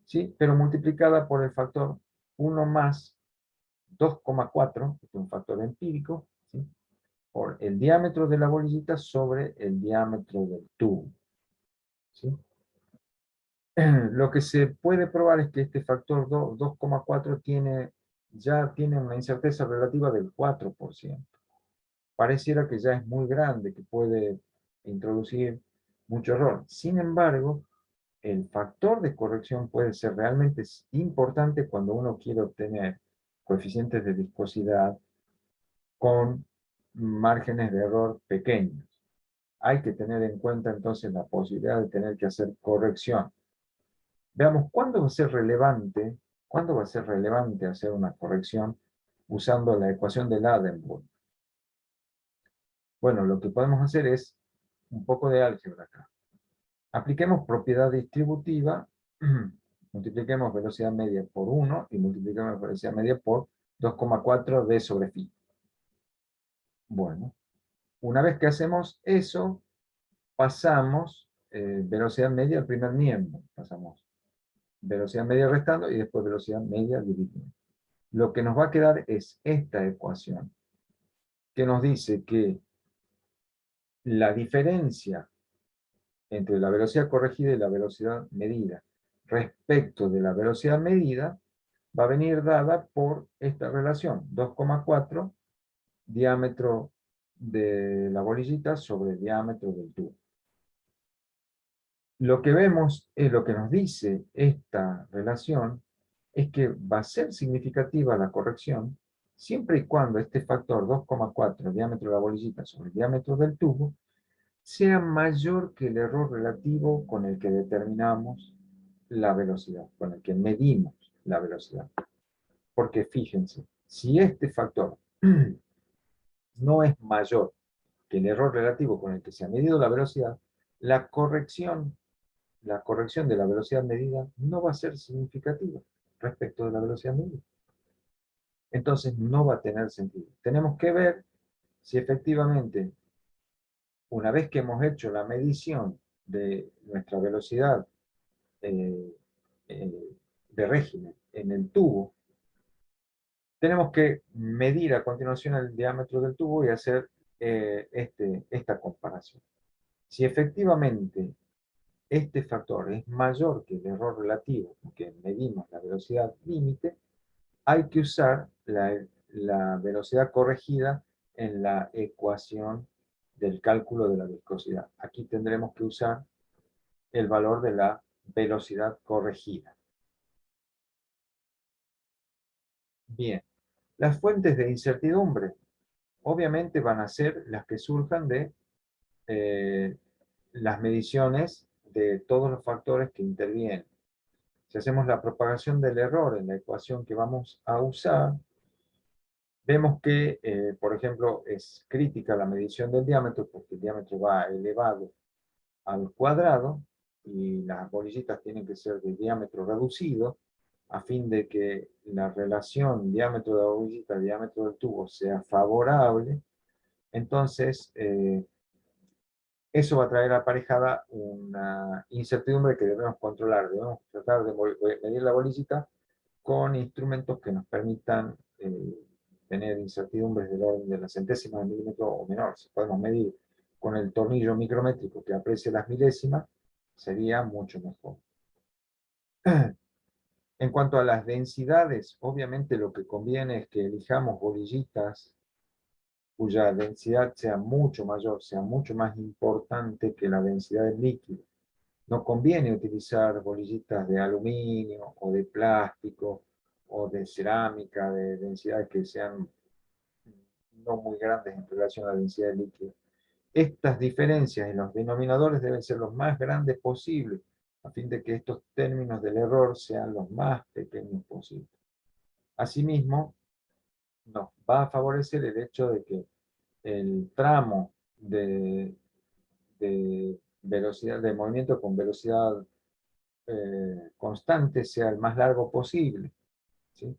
[SPEAKER 1] ¿sí? Pero multiplicada por el factor 1 más 2,4, que es un factor empírico, ¿sí? Por el diámetro de la bolillita sobre el diámetro del tubo, ¿sí? Lo que se puede probar es que este factor 2,4 ya tiene una incerteza relativa del 4%. Pareciera que ya es muy grande, que puede introducir mucho error. Sin embargo, el factor de corrección puede ser realmente importante cuando uno quiere obtener coeficientes de viscosidad con márgenes de error pequeños. Hay que tener en cuenta entonces la posibilidad de tener que hacer corrección. Veamos, ¿cuándo va a ser relevante hacer una corrección usando la ecuación de Ladenburg? Bueno, lo que podemos hacer es un poco de álgebra acá. Apliquemos propiedad distributiva, multipliquemos velocidad media por 1 y multipliquemos velocidad media por 2,4 d sobre phi. Bueno, una vez que hacemos eso, pasamos velocidad media al primer miembro. Pasamos velocidad media restando y después velocidad media dividiendo. Lo que nos va a quedar es esta ecuación, que nos dice que la diferencia entre la velocidad corregida y la velocidad medida respecto de la velocidad medida va a venir dada por esta relación, 2,4 diámetro de la bolillita sobre el diámetro del tubo. Lo que vemos es lo que nos dice esta relación, es que va a ser significativa la corrección siempre y cuando este factor 2,4 diámetro de la bolillita sobre el diámetro del tubo sea mayor que el error relativo con el que determinamos la velocidad, con el que medimos la velocidad. Porque fíjense, si este factor no es mayor que el error relativo con el que se ha medido la velocidad, la corrección de la velocidad medida no va a ser significativa respecto de la velocidad medida. Entonces no va a tener sentido. Tenemos que ver si efectivamente, una vez que hemos hecho la medición de nuestra velocidad eh, eh, de régimen en el tubo, tenemos que medir a continuación el diámetro del tubo y hacer esta comparación. Si efectivamente este factor es mayor que el error relativo, porque medimos la velocidad límite, hay que usar la velocidad corregida en la ecuación del cálculo de la viscosidad. Aquí tendremos que usar el valor de la velocidad corregida. Bien, las fuentes de incertidumbre obviamente van a ser las que surjan de las mediciones de todos los factores que intervienen. Si hacemos la propagación del error en la ecuación que vamos a usar, vemos que, por ejemplo, es crítica la medición del diámetro porque el diámetro va elevado al cuadrado y las bolillitas tienen que ser de diámetro reducido a fin de que la relación diámetro de la bolillita, diámetro del tubo sea favorable. Entonces, eso va a traer aparejada una incertidumbre que debemos controlar. Debemos tratar de medir la bolillita con instrumentos que nos permitan tener incertidumbres del orden de la centésima de milímetro o menor. Si podemos medir con el tornillo micrométrico que aprecie las milésimas, sería mucho mejor. En cuanto a las densidades, obviamente lo que conviene es que elijamos bolillitas cuya densidad sea mucho mayor, sea mucho más importante que la densidad del líquido. No conviene utilizar bolillitas de aluminio o de plástico o de cerámica de densidades que sean no muy grandes en relación a la densidad del líquido. Estas diferencias en los denominadores deben ser los más grandes posibles, a fin de que estos términos del error sean los más pequeños posibles. Asimismo, nos va a favorecer el hecho de que el tramo de velocidad, de movimiento con velocidad constante sea el más largo posible, ¿sí?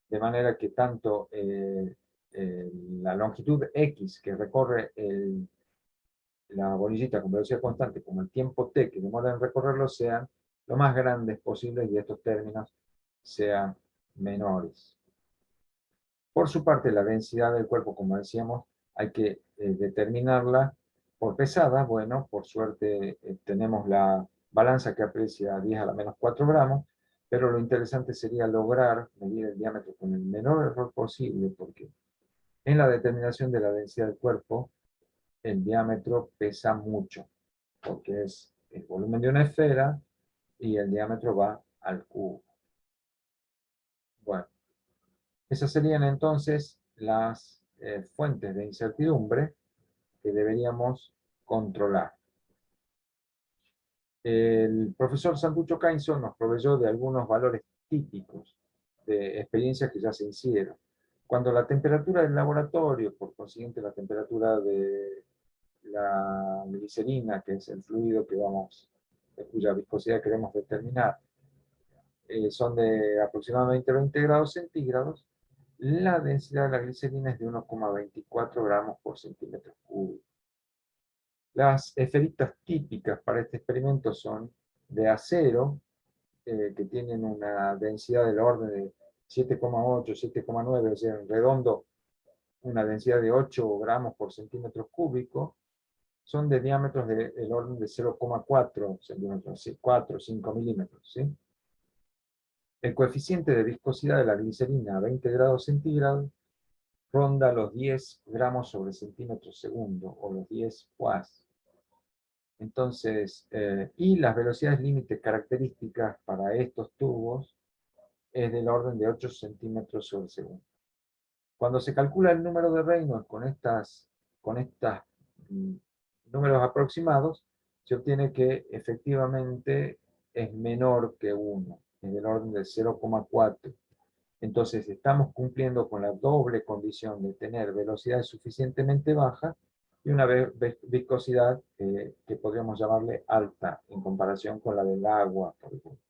[SPEAKER 1] De manera que tanto la longitud X que recorre la bolillita con velocidad constante como el tiempo T que demora en recorrerlo sean lo más grandes posibles y estos términos sean menores. Por su parte, la densidad del cuerpo, como decíamos, hay que determinarla por pesada. Bueno, por suerte tenemos la balanza que aprecia 10 a la menos 4 gramos, pero lo interesante sería lograr medir el diámetro con el menor error posible, porque en la determinación de la densidad del cuerpo, el diámetro pesa mucho, porque es el volumen de una esfera y el diámetro va al cubo. Bueno, esas serían entonces las fuentes de incertidumbre que deberíamos controlar. El profesor Santucho Cainzo nos proveyó de algunos valores típicos de experiencias que ya se hicieron. Cuando la temperatura del laboratorio, por consiguiente la temperatura de la glicerina, que es el fluido cuya viscosidad queremos determinar, son de aproximadamente 20 grados centígrados, la densidad de la glicerina es de 1,24 gramos por centímetro cúbico. Las esferitas típicas para este experimento son de acero, que tienen una densidad del orden de 7,8, 7,9, o sea, en redondo, una densidad de 8 gramos por centímetro cúbico, son de diámetros del orden de 0,4 centímetros, 4 o 5 milímetros. ¿Sí? El coeficiente de viscosidad de la glicerina a 20 grados centígrados ronda los 10 gramos sobre centímetro segundo, o los 10 WAS. Entonces, y las velocidades límite características para estos tubos es del orden de 8 centímetros sobre segundo. Cuando se calcula el número de Reynolds con estos números aproximados, se obtiene que efectivamente es menor que 1, es del orden de 0,4. Entonces estamos cumpliendo con la doble condición de tener velocidades suficientemente bajas y una viscosidad que podríamos llamarle alta en comparación con la del agua, por ejemplo.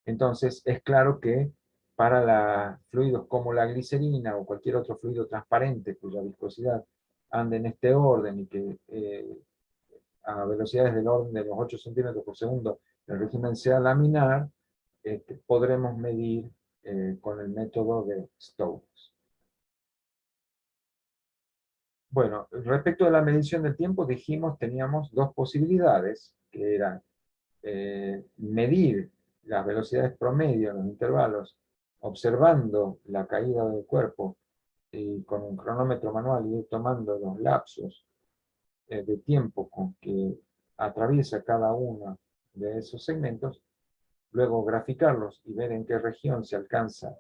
[SPEAKER 1] Entonces es claro que para fluidos como la glicerina o cualquier otro fluido transparente cuya viscosidad ande en este orden y que a velocidades del orden de los 8 centímetros por segundo el régimen sea laminar, podremos medir con el método de Stokes. Bueno, respecto a la medición del tiempo, dijimos teníamos dos posibilidades, que eran medir las velocidades promedio en los intervalos, observando la caída del cuerpo y con un cronómetro manual y ir tomando los lapsos de tiempo con que atraviesa cada uno de esos segmentos, luego graficarlos y ver en qué región se alcanza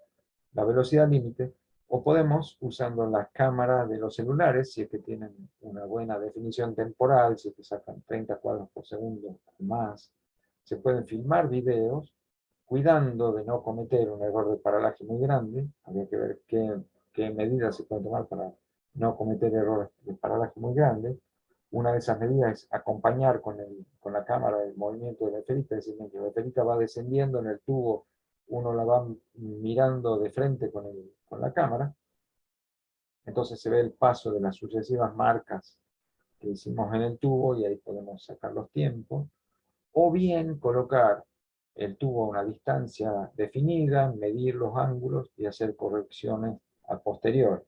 [SPEAKER 1] la velocidad límite, o podemos, usando las cámaras de los celulares, si es que tienen una buena definición temporal, si es que sacan 30 cuadros por segundo o más, se pueden filmar videos, cuidando de no cometer un error de paralaje muy grande. Habría que ver qué medidas se pueden tomar para no cometer errores de paralaje muy grandes. Una de esas medidas es acompañar con la cámara el movimiento de la esferita, es decir, mientras la esferita va descendiendo en el tubo, uno la va mirando de frente con la cámara, entonces se ve el paso de las sucesivas marcas que hicimos en el tubo y ahí podemos sacar los tiempos, o bien colocar el tubo a una distancia definida, medir los ángulos y hacer correcciones a posteriori.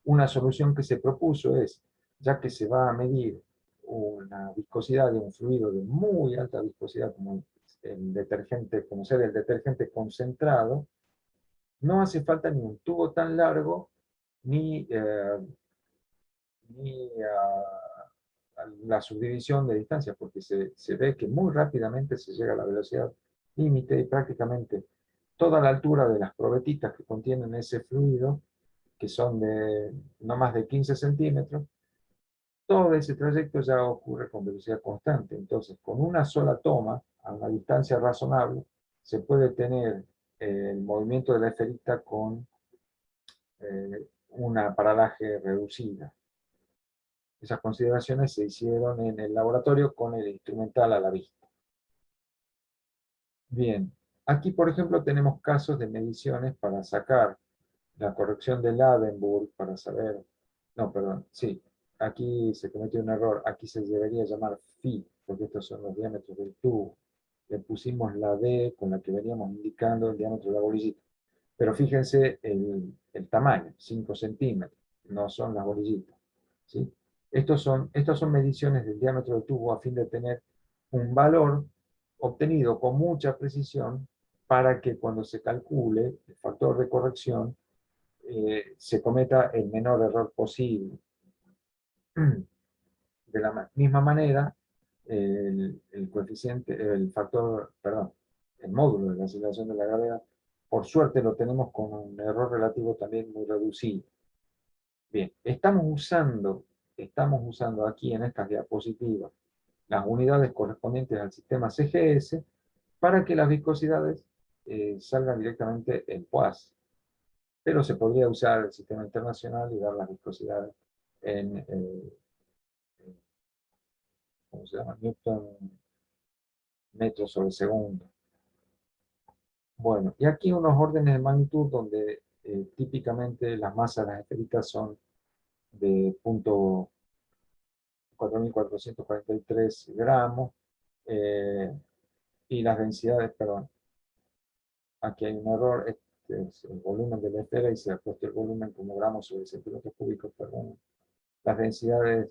[SPEAKER 1] Una solución que se propuso es, ya que se va a medir una viscosidad de un fluido de muy alta viscosidad como el detergente, como ser el detergente concentrado, no hace falta ni un tubo tan largo, ni, la subdivisión de distancia, porque se ve que muy rápidamente se llega a la velocidad límite y prácticamente toda la altura de las probetitas que contienen ese fluido, que son de no más de 15 centímetros, todo ese trayecto ya ocurre con velocidad constante. Entonces, con una sola toma, a una distancia razonable, se puede tener el movimiento de la esferita con una paralaje reducida. Esas consideraciones se hicieron en el laboratorio con el instrumental a la vista. Bien, aquí por ejemplo tenemos casos de mediciones para sacar la corrección de Ladenburg, para saber, no, perdón, sí, aquí se cometió un error, aquí se debería llamar phi, porque estos son los diámetros del tubo. Le pusimos la D con la que veníamos indicando el diámetro de la bolillita. Pero fíjense el tamaño, 5 centímetros, no son las bolillitas. ¿Sí? Estas son mediciones del diámetro del tubo a fin de tener un valor obtenido con mucha precisión para que cuando se calcule el factor de corrección se cometa el menor error posible. De la misma manera, el coeficiente, el factor, perdón, el módulo de la aceleración de la gravedad, por suerte lo tenemos con un error relativo también muy reducido. Bien, estamos usando aquí en estas diapositivas las unidades correspondientes al sistema CGS para que las viscosidades salgan directamente en Poise. Pero se podría usar el sistema internacional y dar las viscosidades en, ¿cómo se llama? Newton metros sobre segundo. Bueno, y aquí unos órdenes de magnitud donde típicamente las masas de las esferitas son de 4.443 gramos y las densidades, perdón, aquí hay un error, este es el volumen de la esfera y se ha puesto el volumen como gramos sobre centímetros cúbicos, perdón. Las densidades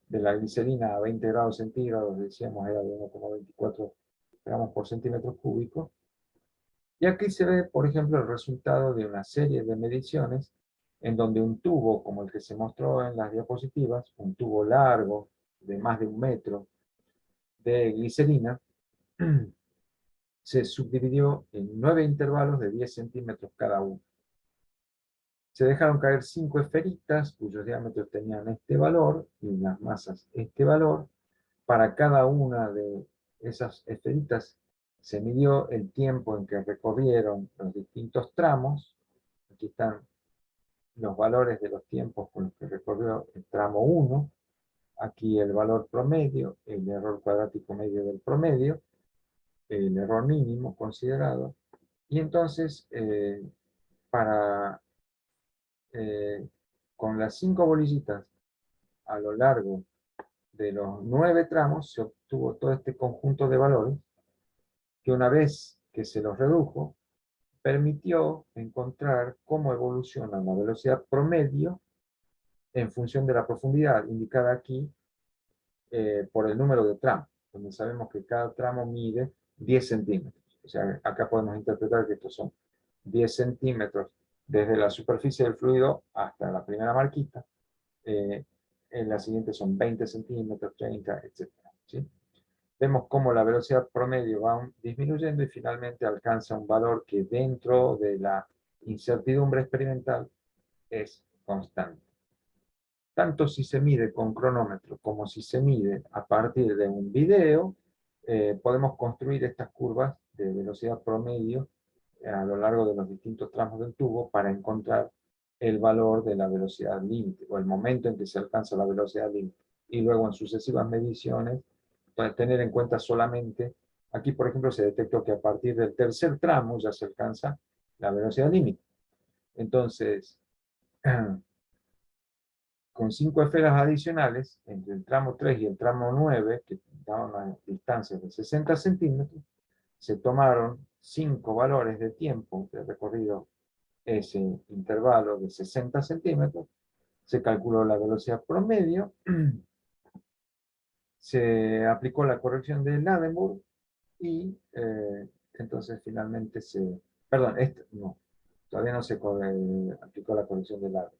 [SPEAKER 1] de la glicerina a 20 grados centígrados, decíamos, era de 1,24 gramos por centímetro cúbico. Y aquí se ve, por ejemplo, el resultado de una serie de mediciones en donde un tubo, como el que se mostró en las diapositivas, un tubo largo de más de 1 metro de glicerina, se subdividió en 9 intervalos de 10 centímetros cada uno. Se dejaron caer 5 esferitas cuyos diámetros tenían este valor y las masas este valor. Para cada una de esas esferitas se midió el tiempo en que recorrieron los distintos tramos. Aquí están los valores de los tiempos con los que recorrió el tramo 1. Aquí el valor promedio, el error cuadrático medio del promedio, el error mínimo considerado. Y entonces, para, con las 5 bolillitas a lo largo de los 9 tramos, se obtuvo todo este conjunto de valores que una vez que se los redujo, permitió encontrar cómo evoluciona la velocidad promedio en función de la profundidad, indicada aquí por el número de tramos, donde sabemos que cada tramo mide 10 centímetros. O sea, acá podemos interpretar que estos son 10 centímetros desde la superficie del fluido hasta la primera marquita. En la siguiente son 20 centímetros, 30, etc. ¿Sí? Vemos cómo la velocidad promedio va disminuyendo y finalmente alcanza un valor que dentro de la incertidumbre experimental es constante. Tanto si se mide con cronómetro como si se mide a partir de un video, podemos construir estas curvas de velocidad promedio a lo largo de los distintos tramos del tubo para encontrar el valor de la velocidad límite o el momento en que se alcanza la velocidad límite. Y luego en sucesivas mediciones, para tener en cuenta solamente, aquí por ejemplo se detectó que a partir del tercer tramo ya se alcanza la velocidad límite. Entonces, con 5 esferas adicionales, entre el tramo 3 y el tramo 9, que daban una distancia de 60 centímetros, se tomaron 5 valores de tiempo de recorrido ese intervalo de 60 centímetros, se calculó la velocidad promedio, se aplicó la corrección de Ladenburg y entonces finalmente perdón, no, todavía no se aplicó la corrección de Ladenburg.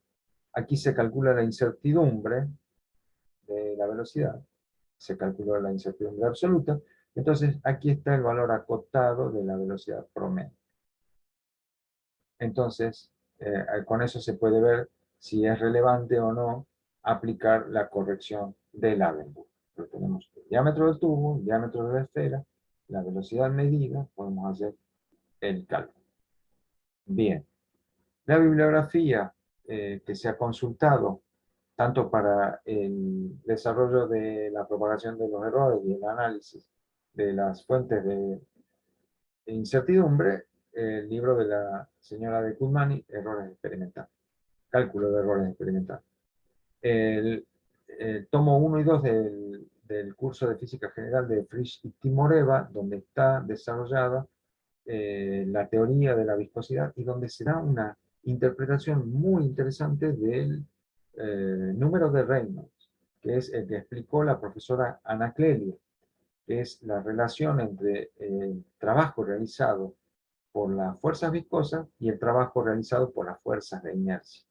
[SPEAKER 1] Aquí se calcula la incertidumbre de la velocidad, se calculó la incertidumbre absoluta, entonces aquí está el valor acotado de la velocidad promedio. Entonces, con eso se puede ver si es relevante o no aplicar la corrección de Ladenburg. Pero tenemos el diámetro del tubo, el diámetro de la esfera, la velocidad medida, podemos hacer el cálculo. Bien, la bibliografía que se ha consultado tanto para el desarrollo de la propagación de los errores y el análisis de las fuentes de incertidumbre, el libro de la señora de Kuzmani, Errores Experimentales, Cálculo de Errores Experimentales. El tomo 1 y 2 del curso de Física General de Frisch y Timoreva, donde está desarrollada la teoría de la viscosidad y donde se da una interpretación muy interesante del número de Reynolds, que es el que explicó la profesora Ana Clelia, que es la relación entre el trabajo realizado por las fuerzas viscosas y el trabajo realizado por las fuerzas de inercia.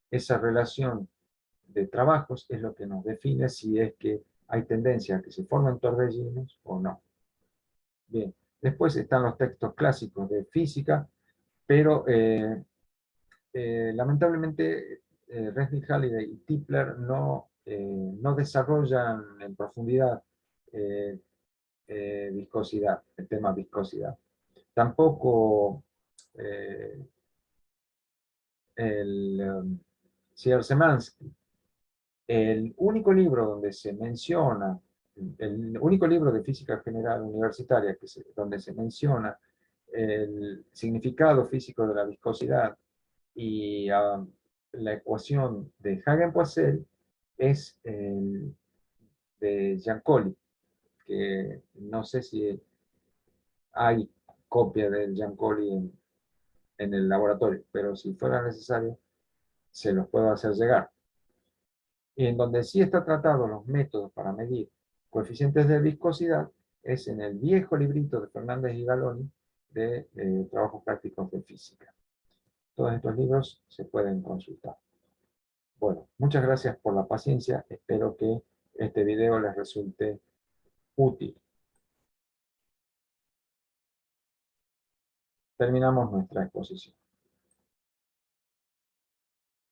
[SPEAKER 1] Esa relación de trabajos es lo que nos define si es que hay tendencia a que se formen torbellinos o no. Bien, después están los textos clásicos de física, pero lamentablemente Resnick, Halliday y Tipler no desarrollan en profundidad eh, viscosidad, el tema viscosidad. Tampoco eh, el Szymanski. El único libro donde se menciona, el único libro de física general universitaria donde se menciona el significado físico de la viscosidad y la ecuación de Hagen-Poiseuille es el de Giancoli, que no sé si hay copia del Giancoli en el laboratorio, pero si fuera necesario, se los puedo hacer llegar. Y en donde sí está tratado los métodos para medir coeficientes de viscosidad es en el viejo librito de Fernández y Galoni de trabajos prácticos de física. Todos estos libros se pueden consultar. Bueno, muchas gracias por la paciencia. Espero que este video les resulte útil. Terminamos nuestra exposición.